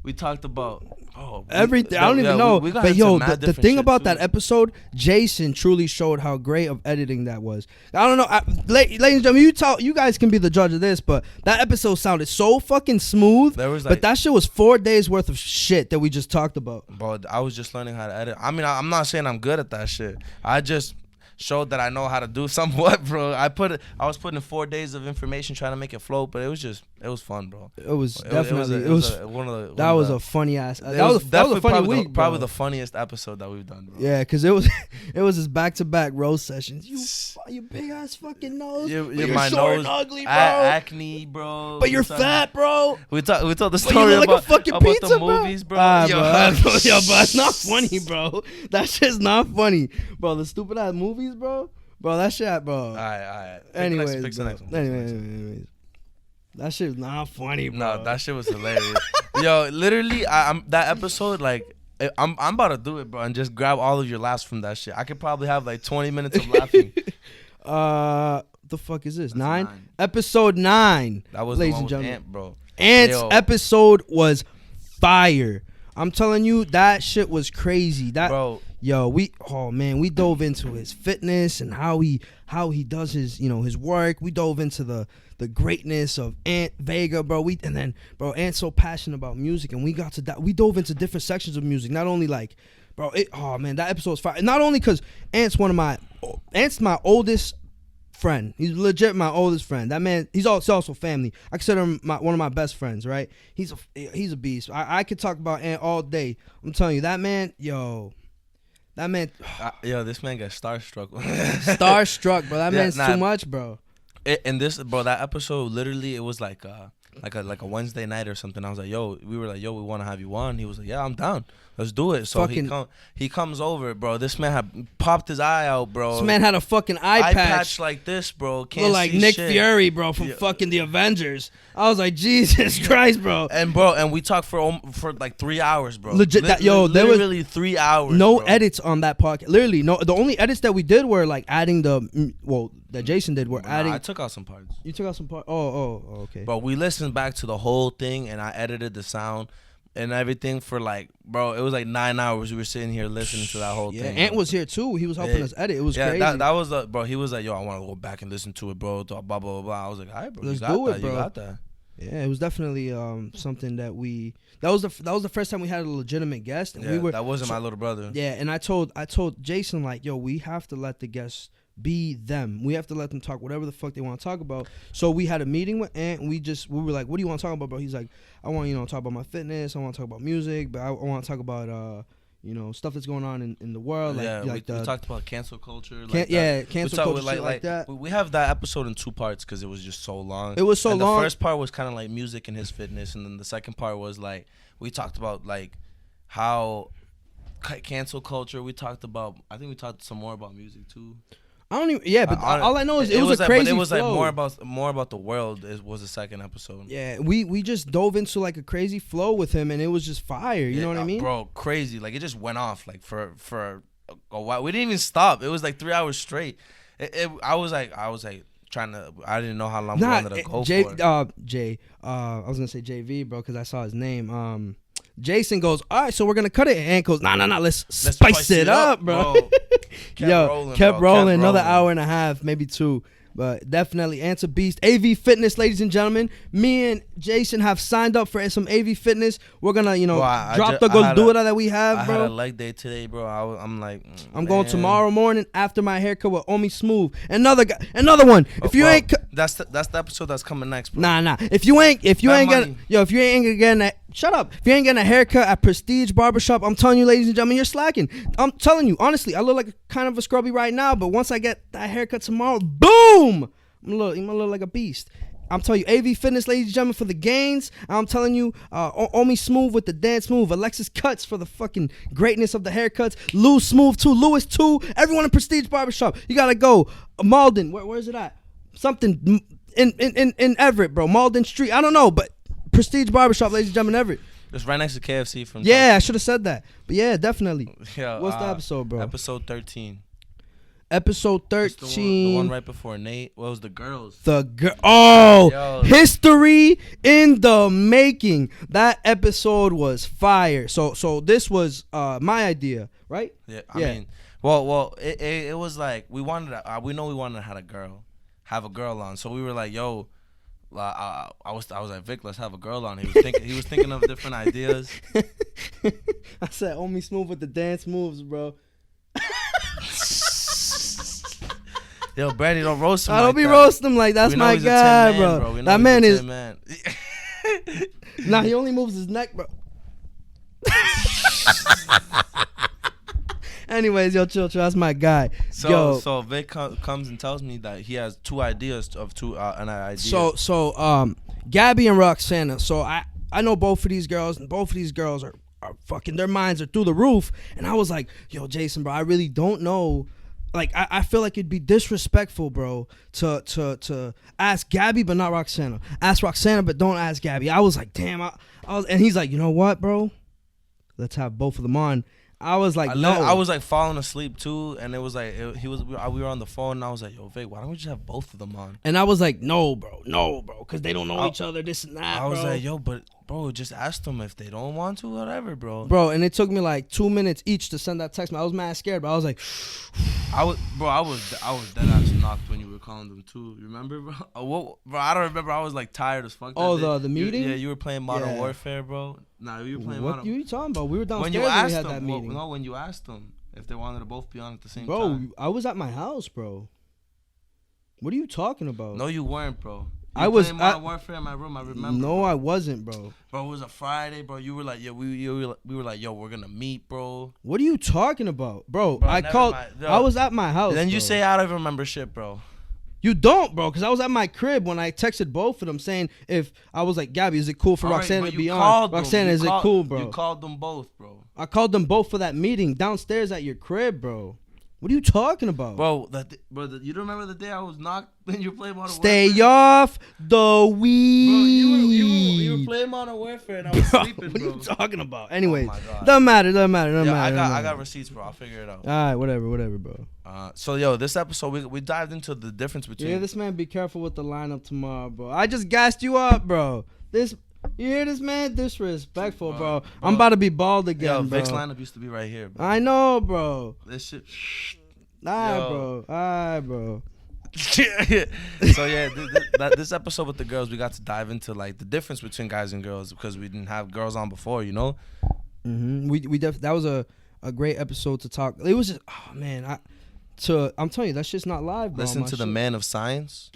we talked about everything. I don't even know. We got but into yo, mad the different thing shit, about too. that episode, Jason truly showed how great of editing that was. I don't know, ladies and gentlemen, you guys can be the judge of this, but that episode sounded so fucking smooth. There was but that shit was 4 days worth of shit that we just talked about. Bro, I was just learning how to edit. I mean, I'm not saying I'm good at that shit. I just showed that I know how to do somewhat, bro. I was putting 4 days of information trying to make it flow, but it was fun, bro. It was That definitely was a funny ass. That was a funny probably week, probably bro. the funniest episode that we've done, bro. Yeah, because it was his back-to-back roast sessions. You big ass fucking nose. You're but you're my short nose, and ugly, bro. acne, bro. But you're fat, bro. We told the But you story look like a about, fucking about pizza, the bro. movies, bro. Ah, Yo, bro. Yo, but it's not funny, bro. That shit's not funny, bro. The stupid ass movies, bro. Bro, that shit, bro. All right. Anyways, Pick the next one. anyways, that shit's not funny, bro. No, that shit was hilarious. Yo, literally, I'm that episode, like, I'm about to do it, bro, and just grab all of your laughs from that shit. I could probably have like 20 minutes of laughing. The fuck is this? That's 9? Episode 9. That was ladies the one and with gentlemen. Ant, bro. Ant's Yo. episode was fire. I'm telling you, that shit was crazy. Bro, we dove into his fitness and how he does his his work. We dove into the greatness of Ant Vega, bro. Ant's so passionate about music, and we got to that. We dove into different sections of music. Not only like, bro, that episode was fire. Not only because Ant's my oldest friend. He's legit my oldest friend. That man, he's also family. I consider him one of my best friends, right? He's a beast. I could talk about Ant all day. I'm telling you, that man, this man got starstruck. starstruck, bro. That man's too much, bro. That episode, literally, it was like a Wednesday night or something. I was like, we want to have you on. He was like, yeah, I'm down. Let's do it. So he comes over, bro. This man had popped his eye out, bro. This man had a fucking eye patch like this, bro. Can't look like see Nick shit. Fury, bro, from fucking the Avengers. I was like, Jesus Christ, bro. And we talked for like 3 hours, bro. Legit, there was literally 3 hours. no bro. edits on that podcast. Literally, no. The only edits that we did were like adding that Jason did. Adding. I took out some parts. You took out some parts. Oh, okay. But we listened back to the whole thing, and I edited the sound and everything for like, bro, it was like 9 hours. We were sitting here listening to that whole thing. Ant was here too. He was helping us edit. It was crazy. That was bro. He was like, yo, I want to go back and listen to it, bro. Blah blah blah blah. I was like, all right, bro. Let's you got do it, that. bro. You got that. Yeah, it was definitely something that was the first time we had a legitimate guest, and that wasn't my little brother. Yeah, and I told Jason, like, yo, we have to let the guests be them. We have to let them talk whatever the fuck they want to talk about. So we had a meeting with Ant, and we were like, what do you want to talk about, bro? He's like, I want to talk about my fitness. I want to talk about music, but I want to talk about stuff that's going on in the world. We talked about cancel culture. Cancel culture, like that. We have that episode in 2 parts because it was just so long. It was so long. The first part was kind of like music and his fitness, and then the second part was like we talked about like how cancel culture. I think we talked some more about music too. I don't even. Yeah, but all I know is it was a crazy But it was flow. like more about the world. Was the second episode. Yeah, we just dove into like a crazy flow with him, and it was just fire. You know what I mean, bro? Crazy. Like it just went off like for a while. We didn't even stop. It was like 3 hours straight. I was like trying to. I didn't know how long we wanted to go for. I was gonna say JV, bro, because I saw his name. Jason goes, all right, so we're gonna cut it. And goes, nah, let's spice it up, bro. Kept rolling. Another hour and a half, maybe 2. But definitely Ant's beast. AV Fitness, ladies and gentlemen. Me and Jason have signed up for some AV Fitness. We're gonna, drop the Gordura that we have, bro. I had a leg day today, bro. I'm like, I'm going tomorrow morning after my haircut with Omi Smooth. Another one. If you ain't, that's the episode that's coming next, bro. Nah. If you ain't getting that. Shut up. If you ain't getting a haircut at Prestige Barbershop, I'm telling you, ladies and gentlemen, you're slacking. I'm telling you, honestly, I look like kind of a scrubby right now, but once I get that haircut tomorrow, boom! I'm gonna look like a beast. I'm telling you, AV Fitness, ladies and gentlemen, for the gains. I'm telling you, Omi Smooth with the dance move. Alexis Cuts for the fucking greatness of the haircuts. Lou Smooth too. Lewis too. Everyone in Prestige Barbershop. You gotta go. Malden. Where's it at? Something in Everett, bro. Malden Street. I don't know, but Prestige Barbershop, ladies and gentlemen, Everett. It's right next to KFC from. Yeah, I should have said that. But yeah, definitely. Yeah. What's the episode, bro? Episode 13. Episode 13. The one right before Nate. What was the girls? Oh, Yo. history in the making. That episode was fire. So this was my idea, right? Yeah. I mean, well, it was like we wanted to have a girl on. So we were like, yo. I was like, Vic, let's have a girl on. He was thinking of different ideas. I said, "Only Smooth with the dance moves, bro." Yo, Brandy, don't roast him. I don't be roasting him like that's my guy, bro. That man is. Nah, he only moves his neck, bro. Anyways, yo, chill. That's my guy. So Vic comes and tells me that he has two ideas of an idea. So Gabby and Roxana. So I know both of these girls, and both of these girls are fucking, their minds are through the roof. And I was like, yo, Jason, bro, I really don't know. Like, I feel like it'd be disrespectful, bro, to ask Gabby but not Roxana. Ask Roxana but don't ask Gabby. I was like, damn. I was, and he's like, you know what, bro? Let's have both of them on. I was like, no. I was like falling asleep too, and it was like we were on the phone, and I was like, yo, Vic, why don't we just have both of them on? And I was like, no, bro, because they don't know each other, this and that. I was like, yo, but bro, just ask them if they don't want to, whatever, bro. Bro, and it took me like 2 minutes each to send that text. I was mad scared, but I was like, I was dead ass knocked when you were calling them too. You remember, bro? Bro, I don't remember. I was like tired as fuck. Oh, the meeting? You were playing Modern Warfare, bro. Nah, you were playing What Modern. are you talking about? We were downstairs when we had that meeting. No, when you asked them if they wanted to both be on at the same time. Bro, I was at my house, bro. What are you talking about? No, you weren't, bro. I was playing Modern Warfare in my room. I remember. No, I wasn't, bro. Bro, it was a Friday, bro. You were like, yo, we were like, yo, we're gonna meet, bro. What are you talking about, bro? I called. I was at my house. And then you say I don't remember shit, bro. You don't, bro, because I was at my crib when I texted both of them saying if I was like, Gabby, is it cool for Roxana to be on? Roxana, is it cool, bro? You called them both, bro. I called them both for that meeting downstairs at your crib, bro. What are you talking about? Bro, you don't remember the day I was knocked when you played Modern Warfare? Stay off the weed. Bro, you were playing Modern Warfare and I was sleeping, bro. What are you talking about? Anyways, oh my God. Doesn't matter. I got receipts, bro. I'll figure it out. All right, whatever, bro. So, yo, this episode, we dived into the difference between... Yeah, this man, be careful with the lineup tomorrow, bro. I just gassed you up, bro. You hear this, man? Disrespectful, bro. I'm about to be bald again, yo, bro. Vic's lineup used to be right here, bro. I know, bro. This shit... All right, bro. So yeah, this episode with the girls, we got to dive into like the difference between guys and girls because we didn't have girls on before, you know. That was a great episode to talk. It was just, oh man, I'm telling you, that shit's not live, bro. Listen to the man of science.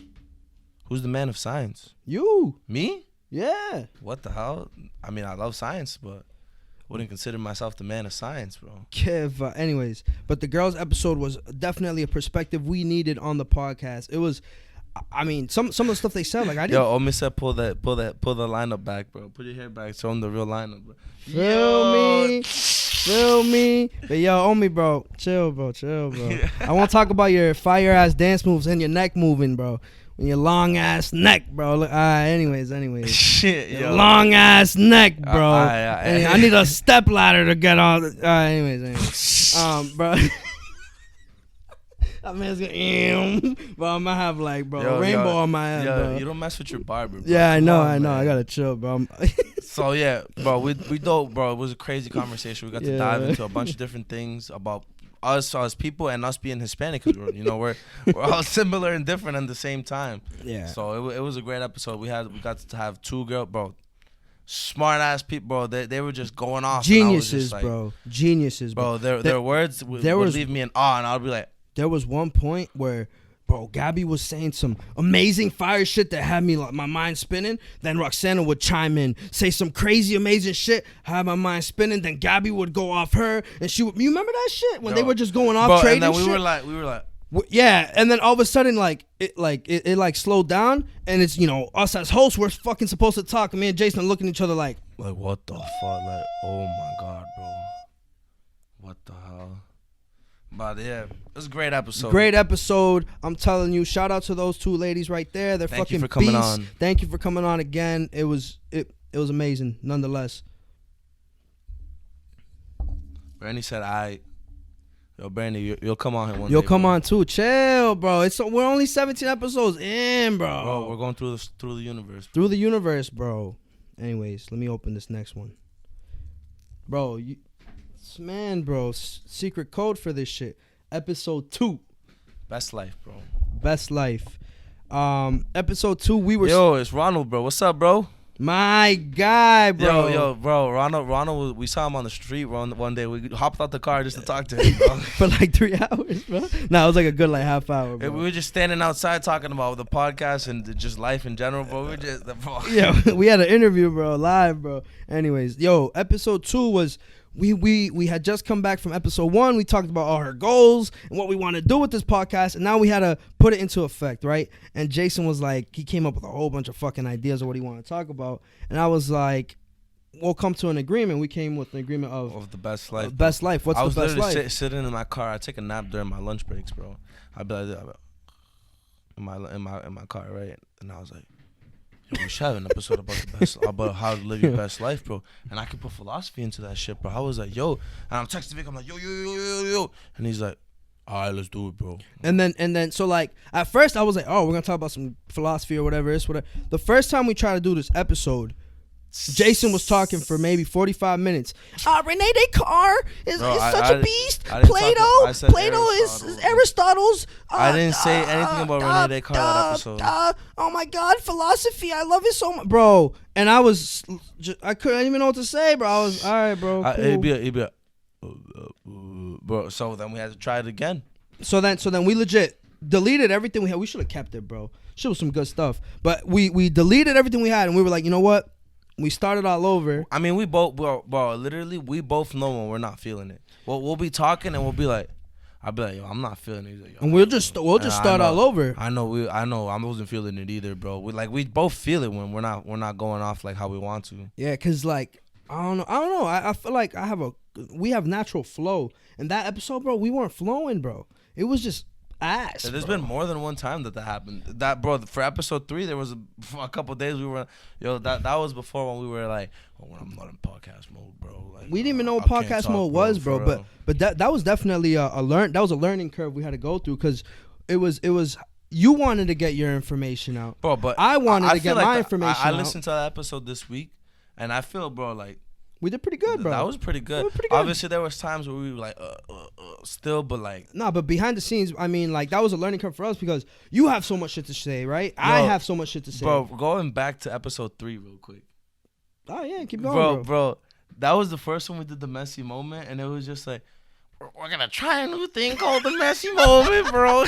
Who's the man of science? You. Me? Yeah. What the hell? I mean, I love science, but wouldn't consider myself the man of science, bro. Anyways, but the girls episode was definitely a perspective we needed on the podcast. It was, I mean, some of the stuff they said, like I didn't. Yo, Omi said, pull the lineup back, bro. Put your hair back, show them the real lineup, bro. Feel me. But yo, Omi, bro, chill, bro. I want to talk about your fire ass dance moves and your neck moving, bro. Your long ass neck, bro. Look, anyways. Shit, yo. Long ass neck, bro. I need a step ladder to get on. Anyways. Bro. That man's gonna, bro. I'm gonna have like, bro, rainbow on my head, bro. You don't mess with your barber, bro. Yeah, I know. I gotta chill, bro. So yeah, bro, we thought, bro, it was a crazy conversation. We got to dive into a bunch of different things about us as people and us being Hispanic, because we're all similar and different at the same time. Yeah. So it was a great episode. We got to have two girls, bro, smart ass people, bro. They were just going off. Geniuses, bro. Geniuses, bro. Their words would leave me in awe, and I'll be like. There was one point where, bro, Gabby was saying some amazing fire shit that had me like my mind spinning. Then Roxana would chime in, say some crazy amazing shit, have my mind spinning. Then Gabby would go off her, and she would. You remember that shit when they were just going off, bro, trading and then we were like. Yeah, and then all of a sudden, it slowed down, and it's us as hosts, we're fucking supposed to talk. And me and Jason are looking at each other like what the fuck, like oh my god, bro, what the hell. But yeah, it was a great episode. Great episode. I'm telling you, shout out to those two ladies right there. They're fucking beasts. Thank you for coming on again. It was amazing, nonetheless. Brandy said, yo, Brandy, you'll come on here one day. You'll come bro. on too. Chill, bro. We're only 17 episodes in, bro. Bro, we're going through the universe. Through the universe, bro. Anyways, let me open this next one. Bro, secret code for this shit. Episode 2. Best life, bro. Best life. Episode 2, we were... Yo, it's Ronald, bro. What's up, bro? My guy, bro. Yo, bro. Ronald, we saw him on the street one day. We hopped out the car just to talk to him, bro. For like 3 hours, bro. Nah, it was like a good like half hour, bro. We were just standing outside talking about the podcast and just life in general, bro. We were just... Yeah, we had an interview, bro, live, bro. Anyways, yo, episode 2 was... We had just come back from episode 1. We talked about all our goals and what we want to do with this podcast, and now we had to put it into effect, right? And Jason was like, he came up with a whole bunch of fucking ideas of what he wanted to talk about, and I was like, we'll come to an agreement. We came with an agreement of the best life. Best life. What's the best life? I was literally sitting in my car. I take a nap during my lunch breaks, bro. I'd be like, in my car, right? And I was like, we should have an episode about how to live your best life, bro. And I could put philosophy into that shit, bro. I was like, yo, and I'm texting Vic. I'm like, yo, and he's like, all right, let's do it, bro. And then, so like at first I was like, oh, we're gonna talk about some philosophy or whatever. It's whatever. The first time we tried to do this episode, Jason was talking for maybe 45 minutes. Rene Descartes is such a beast. Plato is Aristotle's. I didn't say anything about Rene Descartes that episode. Oh my God, philosophy! I love it so much, bro. And I couldn't even know what to say, bro. I was all right, bro. Cool. It'd be bro. So then we had to try it again. So then we legit deleted everything we had. We should have kept it, bro. Shit was some good stuff. But we deleted everything we had, and we were like, you know what? We started all over. I mean, we both, bro, literally, we both know when we're not feeling it. We'll be talking and we'll be like, I'll be like, yo, I'm not feeling it. Like, and we'll just start all over. I know, I wasn't feeling it either, bro. We both feel it when we're not going off like how we want to. Yeah, cause like I don't know. I feel like we have natural flow. And that episode, bro, we weren't flowing, bro. It was just ass. There's been more than one time that happened. That, bro, for episode 3, there was a couple days we were, that was before when we were like, I'm not in podcast mode, bro. Like, we didn't even know what podcast mode was, bro. But that was definitely a learning curve we had to go through, because it was you wanted to get your information out, bro. But I wanted to get my information out. I listened to that episode this week, and I feel, bro, like we did pretty good, bro. That was pretty good. Obviously, there was times where we were like, still, but like... Nah, but behind the scenes, I mean, like, that was a learning curve for us, because you have so much shit to say, right? I have so much shit to say. Bro, going back to episode 3 real quick. Oh, yeah, keep going, bro. That was the first one we did the messy moment, and it was just like, we're going to try a new thing called the messy moment, bro.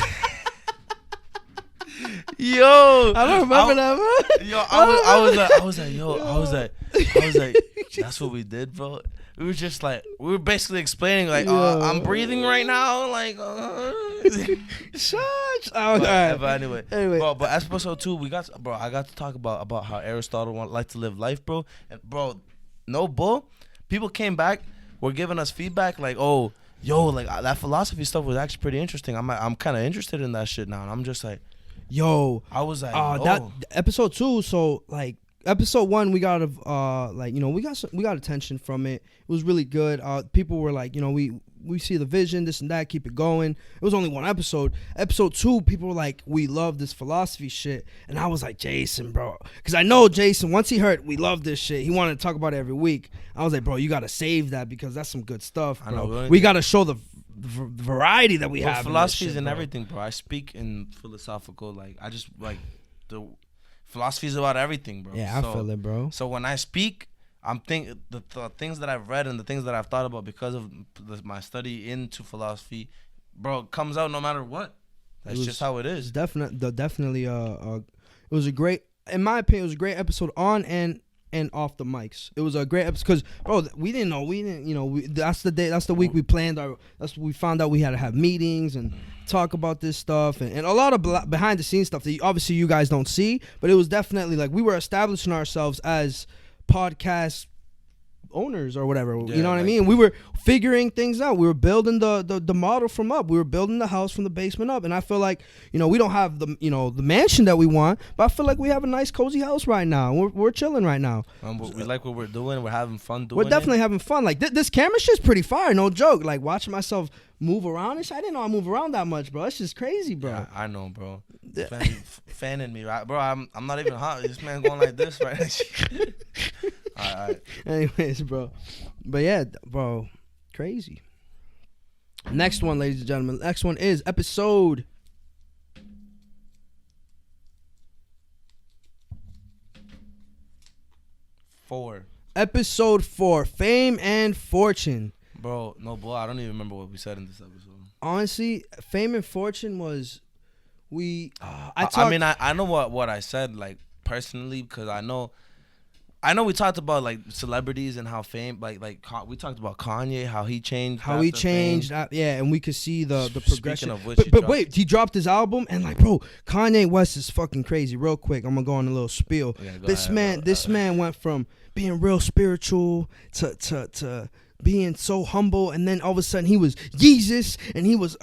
Yo, I don't remember that, bro. Yo, I was like, that's what we did, bro. We were just like, we were basically explaining like, I'm breathing right now, like. Shush. All right. But anyway, bro. But episode 2, I got to talk about how Aristotle liked to live life, bro. And bro, no bull. People came back, were giving us feedback like, oh, yo, like that philosophy stuff was actually pretty interesting. I'm kind of interested in that shit now, and I'm just like. Yo, I was like, that episode 2. So like episode 1, we got we got attention from it. It was really good. People were like, we see the vision, this and that, keep it going. It was only one episode. Episode 2, people were like, we love this philosophy shit, and I was like, Jason, bro, because I know Jason. Once he heard we love this shit, he wanted to talk about it every week. I was like, bro, you gotta save that, because that's some good stuff, bro. I know, we gotta show the variety that we have. Philosophy is in everything, bro. I speak in philosophical, like I just like the philosophy is about everything, bro. Yeah, I feel it, bro. So when I speak, I'm thinking the things that I've read and the things that I've thought about because of my study into philosophy, bro, comes out no matter what. That's just how it is. Definitely. It was a great, in my opinion, it was a great episode on and off the mics. It was a great episode because, bro, we didn't know. That's the week we planned we found out we had to have meetings and talk about this stuff and a lot of behind the scenes stuff that obviously you guys don't see, but it was definitely like we were establishing ourselves as podcast owners or whatever. Yeah, you know what I like- mean? We were figuring things out. We were building the model from up. We were building the house from the basement up. And I feel like, you know, we don't have the, you know, the mansion that we want, but I feel like we have a nice cozy house right now. We're chilling right now. We like what we're doing. We're having fun doing We're definitely having fun. Like this camera shit's pretty fire, no joke. Like watching myself move around and shit. I didn't know I move around that much, bro. It's just crazy, bro. Yeah, I know, bro. Fanning me, right, bro? I'm not even hot. This man going like this, right? All right. Anyways, bro. But yeah, bro, crazy. Next one, ladies and gentlemen. Next one is episode 4. Episode 4, Fame and Fortune. Bro, no, boy, I don't even remember what we said in this episode. Honestly, Fame and Fortune was I mean, I know what I said, like, personally, because I know we talked about, like, celebrities and how fame, like we talked about Kanye, how he changed. Yeah, and we could see the progression. Speaking of which, but wait, he dropped his album, and like, bro, Kanye West is fucking crazy. Real quick, I'm gonna go on a little spiel. Yeah, This man went from being real spiritual to being so humble, and then all of a sudden he was Jesus, and he was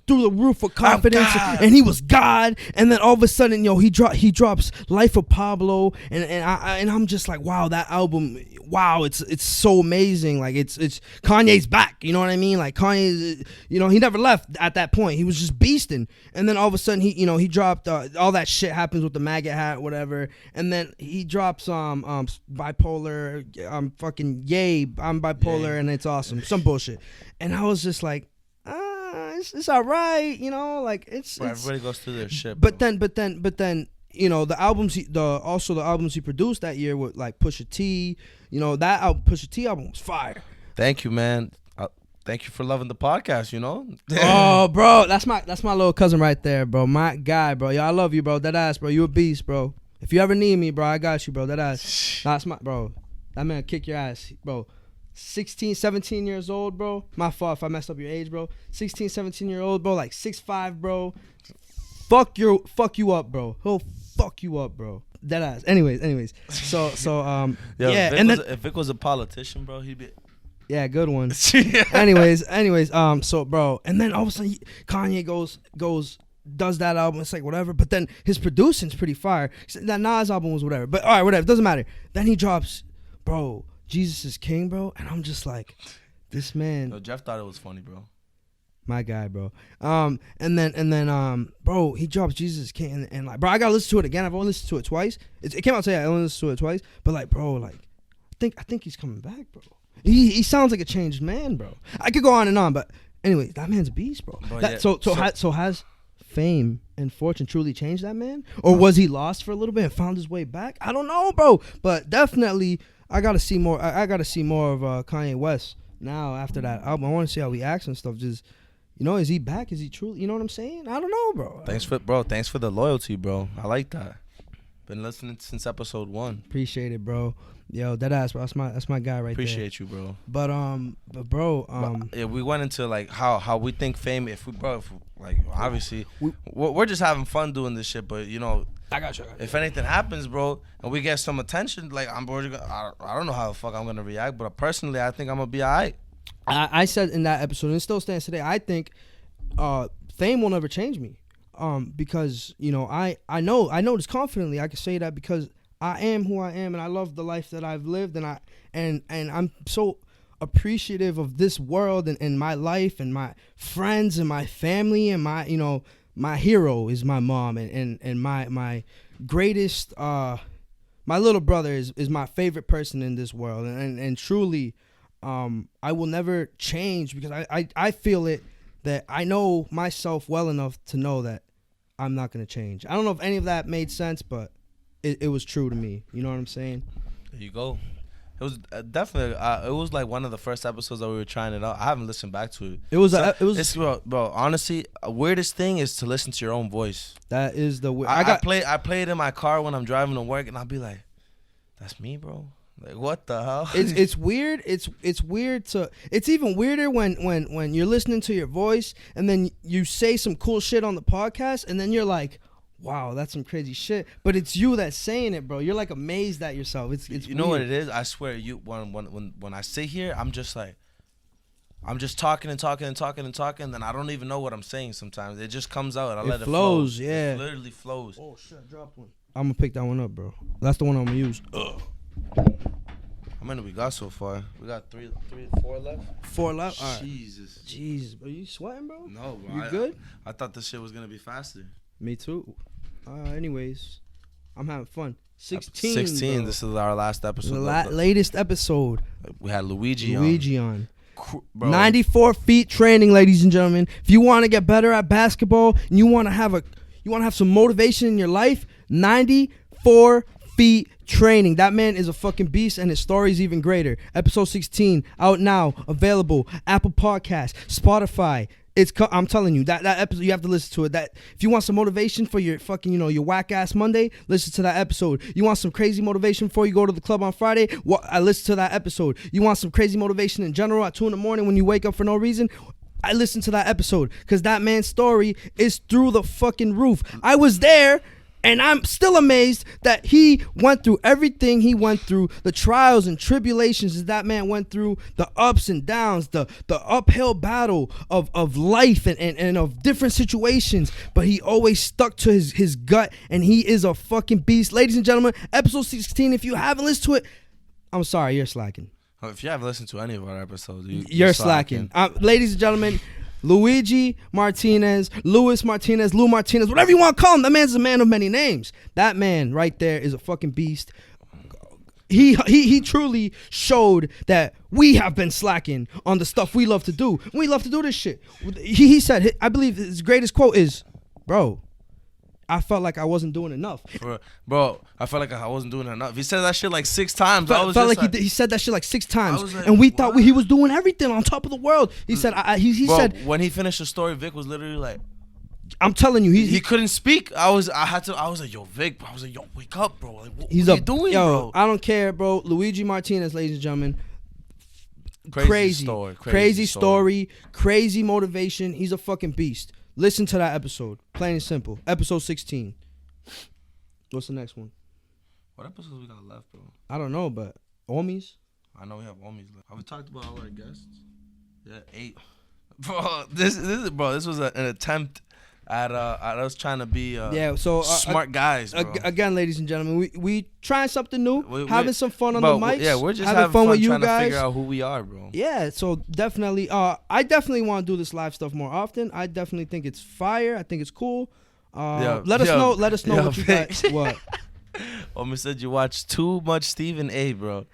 through the roof with confidence, and he was God, and then all of a sudden, he drops Life of Pablo, and I'm just like, wow, that album, wow, it's so amazing. Like it's Kanye's back, you know what I mean? Like Kanye, he never left at that point. He was just beasting, and then all of a sudden he dropped all that shit happens with the MAGA hat, whatever, and then he drops bipolar, fucking yay, I'm bipolar. Yay. And it's awesome, some bullshit, and I was just like, it's all right, like it's. Bro, everybody goes through their shit. But then, the albums the albums he produced that year with like Pusha T, that Pusha T album was fire. Thank you, man. Thank you for loving the podcast. Oh, bro, that's my little cousin right there, bro. My guy, bro. Yo, I love you, bro. That ass, bro. You a beast, bro. If you ever need me, bro, I got you, bro. That ass. That's my bro. That man kick your ass, bro. 16, 17 years old, bro. My fault if I messed up your age, bro. 16, 17-year-old, bro. Like 6'5", bro. Fuck you up, bro. He'll fuck you up, bro. That ass. Anyways. So Yo, yeah. if Vic was a politician, bro, he'd be. Yeah, good one. anyways. So bro, and then all of a sudden Kanye goes. Does that album, it's like whatever, but then his producing's pretty fire. That Nas album was whatever, but all right, whatever, doesn't matter. Then he drops, bro, Jesus is King, bro, and I'm just like, this man. Yo, Jeff thought it was funny, bro. My guy, bro. And then bro, he drops Jesus is King, and like, bro, I gotta listen to it again. I've only listened to it twice. It came out today. I only listened to it twice, but like, bro, like, I think he's coming back, bro. He sounds like a changed man, bro. I could go on and on, but anyway, that man's a beast, bro. So has Fame and Fortune truly changed that man, or was he lost for a little bit and found his way back? I don't know, bro, but definitely I gotta see more. I gotta see more of Kanye West now after that album. I want to see how he acts and stuff. Just is he back? Is he truly? You know what I'm saying? I don't know, bro. Thanks for the loyalty, bro. I like that. Been listening since episode 1. Appreciate it, bro. Yo, that ass, bro. That's my guy right Appreciate you, bro. But bro, yeah, we went into like how we think fame. Obviously, we're just having fun doing this shit. But I got you. If anything happens, bro, and we get some attention, like I don't know how the fuck I'm gonna react. But personally, I think I'm gonna be alright. I said in that episode, and it still stands today. I think fame will never change me. Because I know this confidently. I can say that because I am who I am, and I love the life that I've lived, and I'm so appreciative of this world and my life and my friends and my family and my hero is my mom and my greatest my little brother is my favorite person in this world, and truly I will never change because I feel it, that I know myself well enough to know that I'm not going to change. I don't know if any of that made sense, but it was true to me. You know what I'm saying? There you go. It was definitely. It was like one of the first episodes that we were trying it out. I haven't listened back to it. It's bro. Honestly, weirdest thing is to listen to your own voice. That is the. I play it in my car when I'm driving to work, and I'll be like, "That's me, bro." Like, what the hell? It's weird. It's weird to. It's even weirder when you're listening to your voice and then you say some cool shit on the podcast and then you're like, wow, that's some crazy shit. But it's you that's saying it, bro. You're like amazed at yourself. It's you know what it is? I swear, when I sit here, I'm just like, I'm just talking and talking and talking and talking, then I don't even know what I'm saying sometimes. It just comes out. I let it flow. Yeah. It literally flows. Oh shit, I dropped one. I'm gonna pick that one up, bro. That's the one I'm gonna use. How many we got so far? We got four left. 4 left. All right. Jesus. Are you sweating, bro? No, bro. You good? I thought this shit was gonna be faster. Me too. Anyways, I'm having fun. 16. 16. Bro. This is our last episode. The latest episode. We had Luigi on. Bro. 94 feet training, ladies and gentlemen. If you want to get better at basketball and you want to have some motivation in your life, 94 feet training. That man is a fucking beast, and his story is even greater. Episode 16 out now, available Apple Podcasts, Spotify. I'm telling you that episode, you have to listen to it. That if you want some motivation for your fucking, your whack ass Monday, listen to that episode. You want some crazy motivation before you go to the club on Friday? I listen to that episode. You want some crazy motivation in general at 2 a.m. when you wake up for no reason? I listened to that episode because that man's story is through the fucking roof. I was there. And I'm still amazed that he went through everything he went through, the trials and tribulations that man went through, the ups and downs, the uphill battle of life and of different situations. But he always stuck to his gut, and he is a fucking beast. Ladies and gentlemen, episode 16, if you haven't listened to it, I'm sorry, you're slacking. If you haven't listened to any of our episodes, you're slacking. Ladies and gentlemen, Luis Martinez, Lou Martinez, whatever you want to call him. That man's a man of many names. That man right there is a fucking beast. He truly showed that we have been slacking on the stuff we love to do. We love to do this shit. He said, I believe his greatest quote is, bro, I felt like I wasn't doing enough. Bro, I felt like I wasn't doing enough. He said that shit like 6 times. He said that shit like 6 times. Like, and we thought he was doing everything on top of the world. He said, he said. When he finished the story, Vic was literally like, I'm telling you, he couldn't speak. I was like, yo, Vic, I was like, yo, wake up, bro. Like, what are you doing, bro? I don't care, bro. Luis Martinez, ladies and gentlemen. Crazy story, crazy motivation. He's a fucking beast. Listen to that episode. Plain and simple. Episode 16. What's the next one? What episodes we got left, bro? I don't know, but Omis? I know we have Omis left. Have we talked about all our guests? Yeah, 8. Bro, this was an attempt at us trying to be smart guys, bro. Again, ladies and gentlemen, we trying something new, having some fun on the mics. Yeah, we're just having fun with you guys, trying to figure out who we are, bro. Yeah, so definitely, I definitely want to do this live stuff more often. I definitely think it's fire. I think it's cool. Let us know what you guys. What? Omi said you watch too much Stephen A, bro.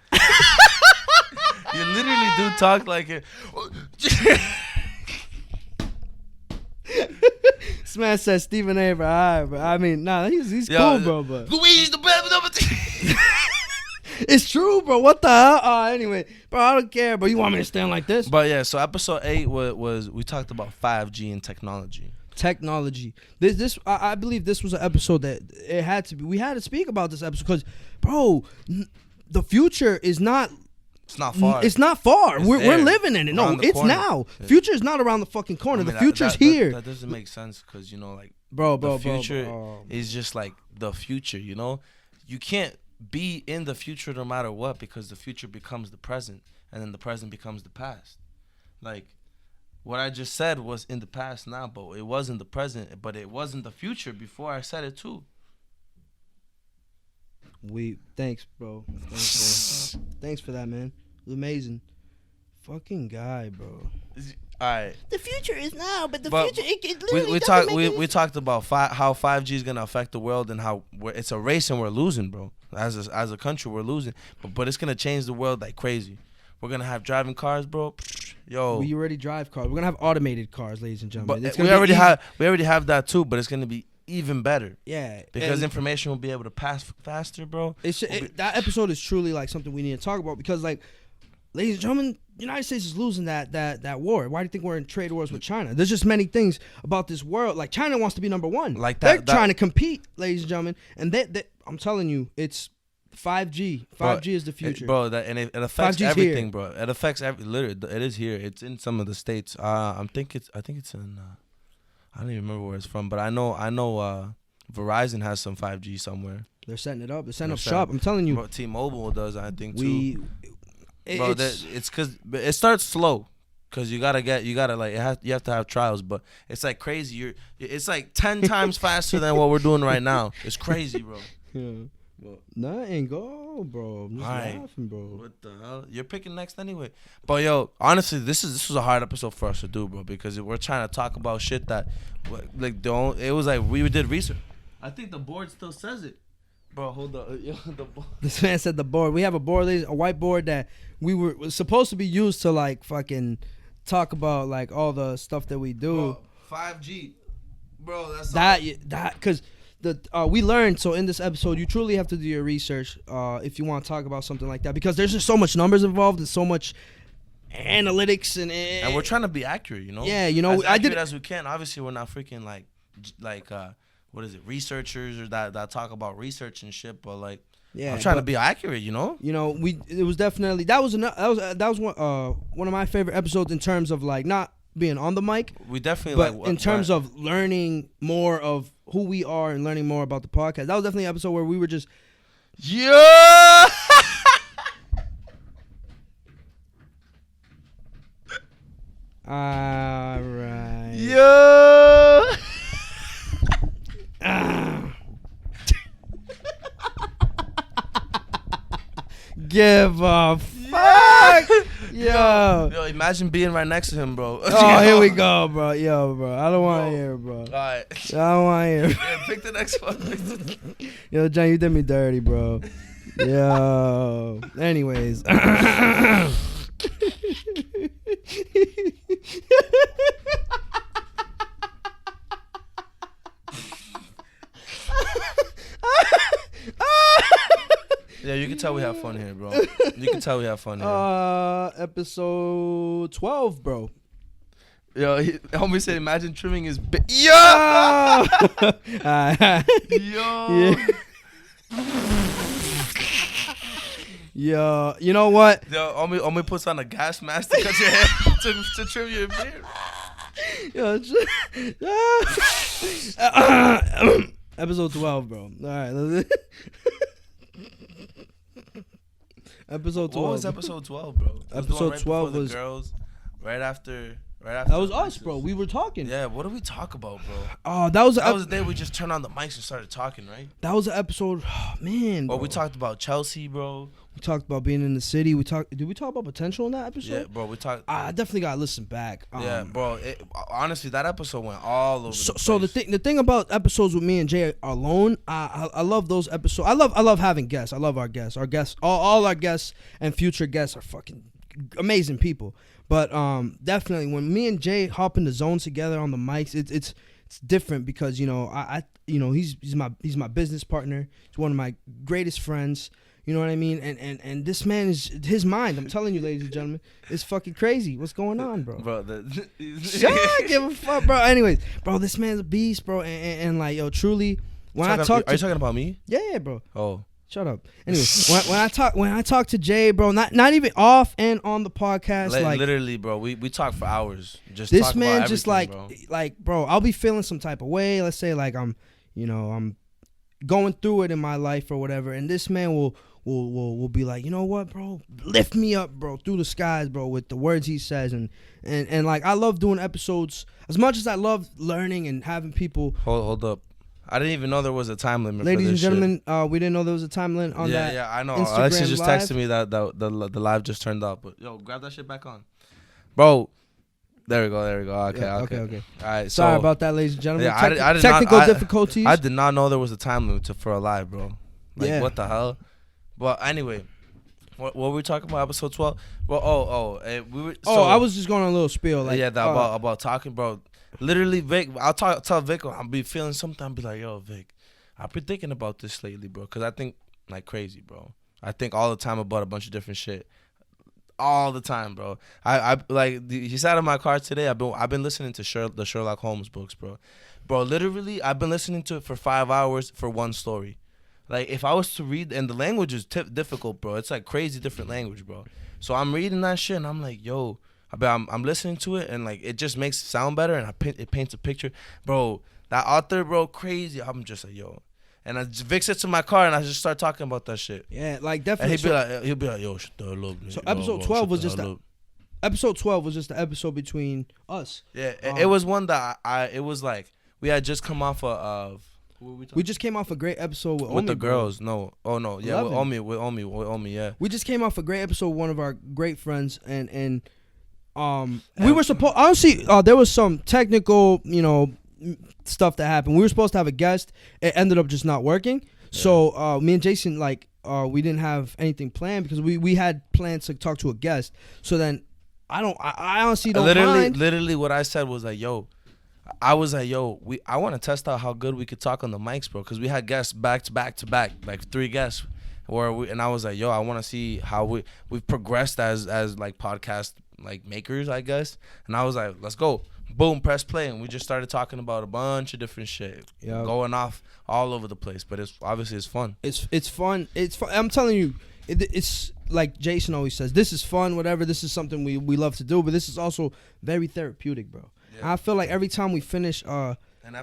You literally do talk like it. This man said Stephen A, bro. All right, bro. I mean, nah, he's cool, bro. But Luis the best number 2. It's true, bro. What the hell? Anyway, bro, I don't care, bro. You want me to stand like this? But yeah, so episode 8 was we talked about 5G and technology. This I believe this was an episode that it had to be. We had to speak about this episode because, bro, the future is not. It's not far. It's not far. We're living in it. No, it's corner. Now. Yeah. Future is not around the fucking corner. The future's here. That doesn't make sense because, like, the future is just like the future, You can't be in the future no matter what because the future becomes the present and then the present becomes the past. Like, what I just said was in the past now, but it wasn't the present, but it wasn't the future before I said it too. Thanks, bro. Thanks for that, man. It was amazing. Fucking guy, bro. All right. The future is now, but future it literally we talked about how 5G is gonna affect the world and how it's a race and we're losing, bro. As a country, we're losing, but it's gonna change the world like crazy. We're gonna have driving cars, bro. Yo, we already drive cars. We're gonna have automated cars, ladies and gentlemen. But we already have that too, but it's gonna be even better. Yeah, because information will be able to pass faster, bro. That episode is truly like something we need to talk about because, like, ladies and gentlemen, the United States is losing that war. Why do you think we're in trade wars with China? There's just many things about this world. Like, China wants to be number one. Like they're trying to compete, ladies and gentlemen. And I'm telling you, it's 5G. 5G is the future, it affects everything, here. bro. It affects literally. It is here. It's in some of the states. I think it's in. I don't even remember where it's from, but I know Verizon has some 5G somewhere. They're setting it up. They're setting They're up setting- shop. I'm telling you. Bro, T-Mobile does, I think, too. Bro, It's it's because it starts slow. Cause you gotta like you have to have trials, but it's like crazy. It's like 10 times faster than what we're doing right now. It's crazy, bro. yeah. Nothing, go, bro. I'm just Alright. laughing, bro. What the hell? You're picking next anyway. But yo, honestly, this was a hard episode for us to do, bro, because we're trying to talk about shit that, like, it was like we did research. I think the board still says it, bro. Hold up, yo, the board. This man said the board. We have a board, a whiteboard that was supposed to be used to like fucking talk about like all the stuff that we do. Bro, 5G, bro. That's that because we learned. So in this episode, you truly have to do your research if you want to talk about something like that, because there's just so much numbers involved and so much analytics and we're trying to be accurate, you know. Yeah, you know, as I accurate did as we can. Obviously, we're not freaking like what is it, researchers or that talk about research and shit, but like. Yeah, I'm trying to be accurate, you know. You know, it was definitely that was one of my favorite episodes in terms of like not being on the mic. We definitely but like in terms of learning more of who we are and learning more about the podcast. That was definitely an episode where we were just yeah. all right. Yeah. Give a fuck. Yo. Yo, imagine being right next to him, bro. Oh, here we go, bro. Yo, bro. I don't want to hear it, bro. All right. I don't want to hear it. Yeah, pick the next one. Yo, John, you did me dirty, bro. Yo. Anyways. Yeah, you can tell we have fun here, bro. You can tell we have fun here. Episode 12, bro. Yo, homie said, imagine trimming his Yo! Yo! Yo, you know what? Yo, homie puts on a gas mask to cut your hair to trim your beard. Yo, episode 12, bro. All right. Episode 12. What was episode 12, bro? Episode 12 was the girls right after. That was us, bro. We were talking. Yeah, what did we talk about, bro? Oh, that was the day we just turned on the mics and started talking, right? That was an episode, man. Well, we talked about Chelsea, bro. We talked about being in the city. Did we talk about potential in that episode? Yeah, bro. We talked. I definitely gotta listen back. Yeah, bro. Honestly, that episode went all over. So the thing about episodes with me and Jay alone, I love those episodes. I love having guests. I love our guests. Our guests, all our guests and future guests are fucking amazing people. But definitely when me and Jay hop in the zone together on the mics, it's different because I he's my business partner. He's one of my greatest friends. You know what I mean? And this man is his mind. I'm telling you, ladies and gentlemen, it's fucking crazy. What's going on, bro? Bro, give a fuck, bro. Anyways, bro, this man's a beast, bro. And like, yo, truly, when are you talking about me? Yeah, bro. Oh. Shut up. Anyway, when I talk to Jay, bro, not even off and on the podcast, like literally, bro, we talk for hours. Just this talk man about just bro. bro, I'll be feeling some type of way. Let's say like I'm going through it in my life or whatever, and this man will be like, you know what, bro, lift me up, bro, through the skies, bro, with the words he says, and like I love doing episodes as much as I love learning and having people. Hold up. I didn't even know there was a time limit. Ladies for this and gentlemen, we didn't know there was a time limit on that. Yeah, I know. Instagram Alexis just live. texted me that the live just turned off. But yo, grab that shit back on, bro. There we go. Okay. Okay. All right. Sorry so, about that, ladies and gentlemen. Yeah, I did technical not, difficulties. I did not know there was a time limit for a live, bro. Like, Yeah. what the hell? But anyway, what were we talking about? Episode 12? Well, we were. So, I was just going on a little spiel. Like, about talking, bro. Literally, Vic. I'll tell Vic. I'll be feeling something. I'll be like, yo, Vic, I've been thinking about this lately, bro. Cause I think like crazy, bro. I think all the time about a bunch of different shit. All the time, bro. I like he sat in my car today. I've been listening to the Sherlock Holmes books, bro. Bro, literally, I've been listening to it for 5 hours for one story. Like if I was to read, and the language is difficult, bro. It's like crazy different language, bro. So I'm reading that shit, and I'm like, yo, I'm listening to it, and like it just makes it sound better, and it paints a picture, bro. That author, bro, crazy. I'm just like, yo. And I Vic sits in my car and I just start talking about that shit. Yeah, like And definitely. he'll be like, yo, shut the hell up. So Yo, episode bro, 12 shut was the just hell up. Episode 12 was just the episode between us. Yeah, it was one that it was like, we had just come off of what were we talking We just came off a great episode with with Omi, the bro. girls. No. Oh, no. Yeah, with 11. Omi, yeah. We just came off a great episode with one of our great friends, and we were supposed. Honestly, there was some technical, stuff that happened. We were supposed to have a guest. It ended up just not working. So me and Jason, we didn't have anything planned because we had plans to talk to a guest. So then I honestly don't mind. Literally, what I said was like, yo. I was like, yo, I want to test out how good we could talk on the mics, bro, because we had guests back to back to back, like 3 guests, and I was like, yo, I want to see how we've progressed as like podcast like makers, I guess. And I was like, let's go, boom, press play, and we just started talking about a bunch of different shit, going off all over the place. But it's fun. It's fun. It's fun. I'm telling you, it's like Jason always says, this is fun. Whatever. This is something we love to do, but this is also very therapeutic, bro. I feel like every time we finish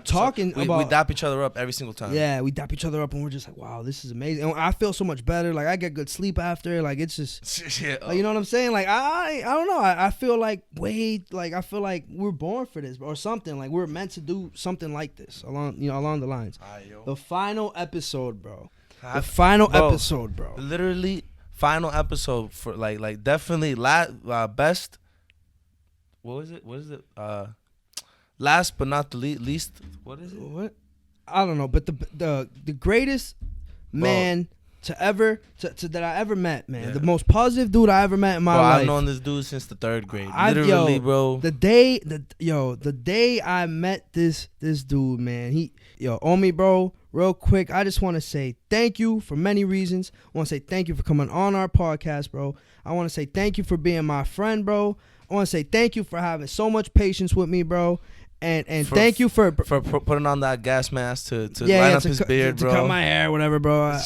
talking about... We dap each other up every single time. Yeah, we dap each other up and we're just like, wow, this is amazing. And I feel so much better. Like, I get good sleep after. Like, it's just... Like, you know what I'm saying? Like, I don't know. I feel like, I feel like we're born for this or something. Like, we're meant to do something like this along the lines. The final episode, bro. Episode, bro. Literally, final episode for, like definitely best... What is it? Last but not the least, what is it? What? I don't know, but the greatest man that I ever met, man. Yeah. The most positive dude I ever met in my life. I've known this dude since the 3rd grade. Literally, bro. The day I met this dude, man. Omi, bro. Real quick, I just want to say thank you for many reasons. I want to say thank you for coming on our podcast, bro. I want to say thank you for being my friend, bro. I want to say thank you for having so much patience with me, bro. And thank you for putting on that gas mask to line up his beard, bro. To cut my hair, whatever, bro.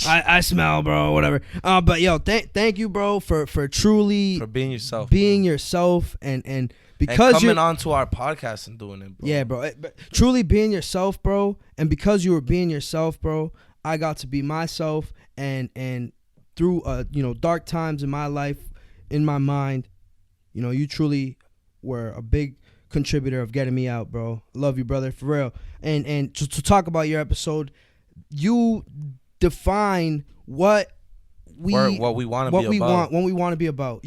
I smell, bro, whatever. But yo, thank you, bro, for truly for being yourself, and because coming onto our podcast and doing it, bro. Yeah, bro. But truly being yourself, bro, and because you were being yourself, bro, I got to be myself, and through dark times in my life, in my mind, you truly were a big contributor of getting me out, bro. Love you, brother, for real. And to talk about your episode, you define what we want to be about.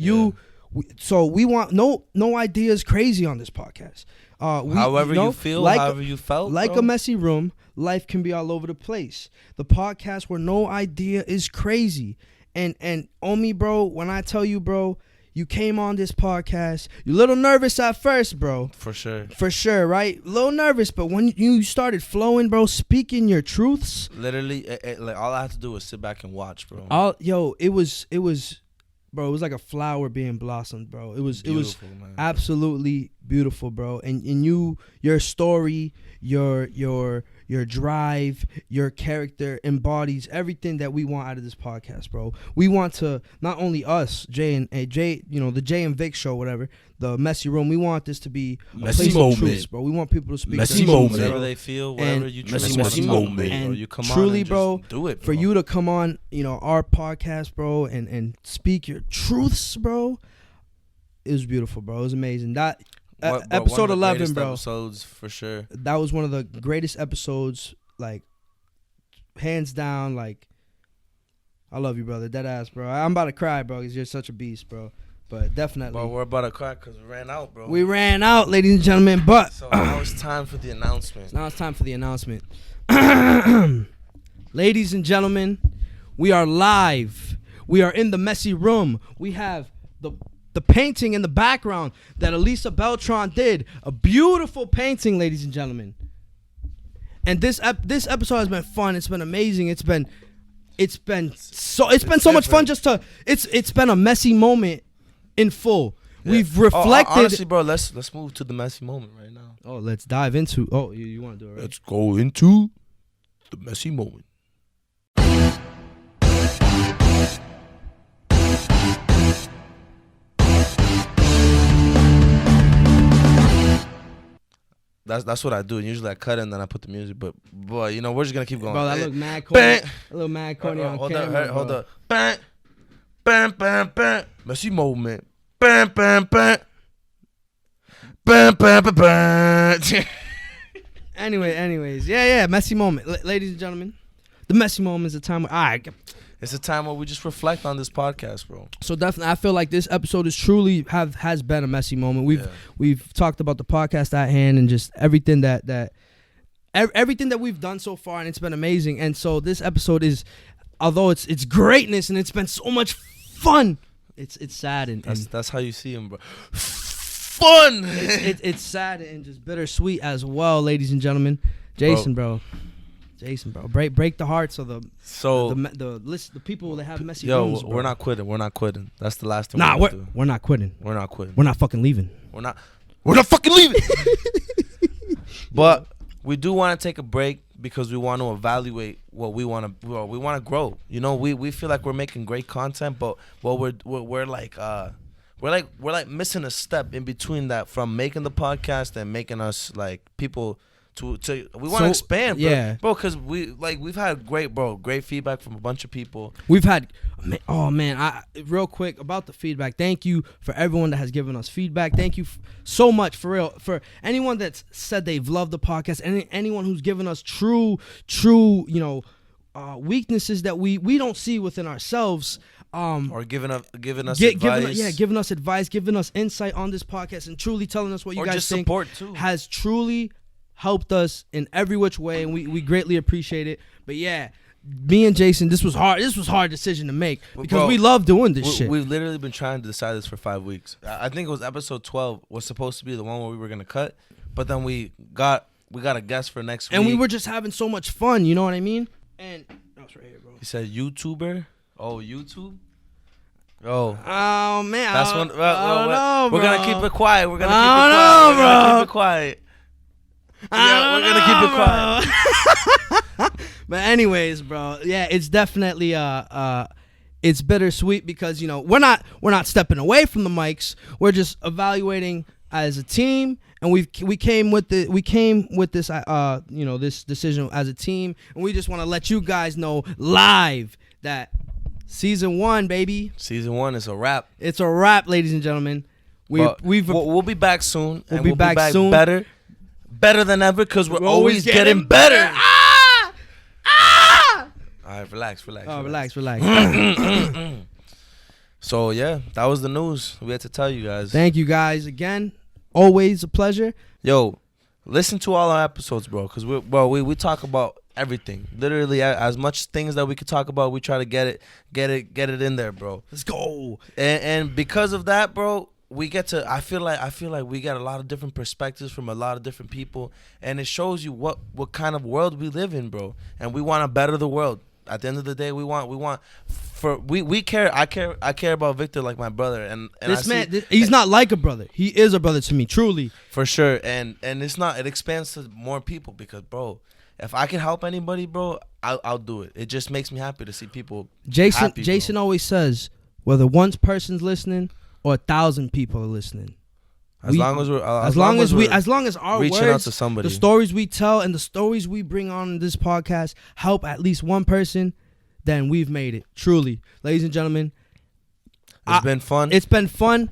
So we want no ideas crazy on this podcast. However you feel, however you felt, like bro. A messy room, life can be all over the place. The podcast where no idea is crazy. And Omi, bro, when I tell you, bro, you came on this podcast. You're a little nervous at first, bro. For sure. For sure, right? A little nervous, but when you started flowing, bro, speaking your truths. Literally, like all I had to do was sit back and watch, bro. It was, bro. It was like a flower being blossomed, bro. It was man. Absolutely beautiful, bro. And your story, your drive, your character embodies everything that we want out of this podcast, bro. We want to, not only us, the Jay and Vic show, whatever, the messy room. We want this to be a place of truth, bro. We want people to speak messy moment, whatever they feel, whatever you truly want messy to moment. And you come truly, on and bro, just do it, bro. For you to come on, our podcast, bro, and speak your truths, bro, it was beautiful, bro. It was amazing. That episode 11, bro. Episodes for sure. That was one of the greatest episodes, like hands down. Like, I love you, brother. Dead ass, bro. I'm about to cry, bro, because you're such a beast, bro. But definitely. But we're about to cry because we ran out, bro. We ran out, ladies and gentlemen. But so now it's time for the announcement. Now it's time for the announcement. Ladies and gentlemen, we are live. We are in the messy room. We have the painting in the background that Elisa Beltran did. A beautiful painting, ladies and gentlemen. And this episode has been fun. It's been amazing. It's been so much fun. It's been a messy moment in full. Yeah. We've reflected. Honestly, bro, let's move to the messy moment right now. Oh, let's dive into. Oh, you want to do it? Right? Let's go into the messy moment. That's what I do. And usually I cut it and then I put the music. But boy, you know, we're just gonna keep going. Bro, that look mad corny. A little mad corny on hold camera. up, hold up. Bam, bam, bam, bam. Messy moment. Bam, bam, bam. Bam, bam, bam, bam. Anyways, yeah, messy moment, ladies and gentlemen. The messy moment is a time where It's a time where we just reflect on this podcast, bro. So definitely, I feel like this episode is truly has been a messy moment. We've talked about the podcast at hand and just everything everything that we've done so far, and it's been amazing. And so this episode is, although it's greatness and it's been so much fun, it's sad and that's how you see him, bro. Fun. It's sad and just bittersweet as well, ladies and gentlemen. Jason, bro. Break the hearts of the people that have messy homes, bro. We're not quitting. That's the last thing. Nah, we're not quitting. We're not quitting. We're not fucking leaving. We're not fucking leaving. But we do want to take a break because we want to evaluate what we want to. We want to grow. You know, we feel like we're making great content, but we're like missing a step in between that, from making the podcast and making us like people. We want to expand, bro. Yeah, bro, because we've had great feedback from a bunch of people. We've had, real quick about the feedback. Thank you for everyone that has given us feedback. Thank you so much for real, for anyone that's said they've loved the podcast, and anyone who's given us true, weaknesses that we don't see within ourselves. Or giving us advice. Giving us advice, giving us insight on this podcast, and truly telling us what you guys just think support too. Has truly helped us in every which way, and we greatly appreciate it. But yeah, me and Jason, this was hard. This was a hard decision to make because we love doing this shit. We've literally been trying to decide this for 5 weeks. I think it was episode 12 was supposed to be the one where we were gonna cut, but then we got a guest for next week, and we were just having so much fun. You know what I mean? And that's right here, bro. He said YouTuber. Oh, YouTube. Oh man, that's one. We're gonna keep it quiet. We're gonna keep it quiet. Yeah, we're gonna keep it quiet. But anyways, bro, yeah, it's definitely it's bittersweet because we're not stepping away from the mics. We're just evaluating as a team, and we came with this this decision as a team, and we just want to let you guys know live that season 1, baby. Season 1 is a wrap. It's a wrap, ladies and gentlemen. We'll be back soon. We'll be back soon. Better than ever, because we're always getting better. All right, relax. Oh, relax. So yeah, that was the news we had to tell you guys. Thank you guys again. Always a pleasure. Yo, listen to all our episodes, bro, because we talk about everything. Literally, as much things that we could talk about, we try to get it in there, bro. Let's go. And because of that, bro, we get to. I feel like we get a lot of different perspectives from a lot of different people, and it shows you what kind of world we live in, bro. And we want to better the world. At the end of the day, we care. I care about Victor like my brother, and he's not like a brother. He is a brother to me, truly, for sure. And it expands to more people because, bro, if I can help anybody, bro, I'll do it. It just makes me happy to see people. Jason always says, whether one person's listening or 1,000 people are listening, as long as our reaching words, out to somebody, the stories we tell and the stories we bring on this podcast help at least one person, then we've made it. Truly, ladies and gentlemen, it's been fun. It's been fun.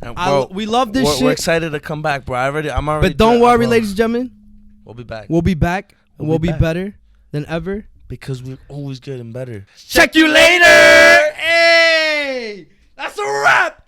We love this shit. We're excited to come back, bro. I'm already. But don't worry, ladies and gentlemen, we'll be back. We'll be better than ever because we're always getting better. Check you later. Hey, that's a wrap.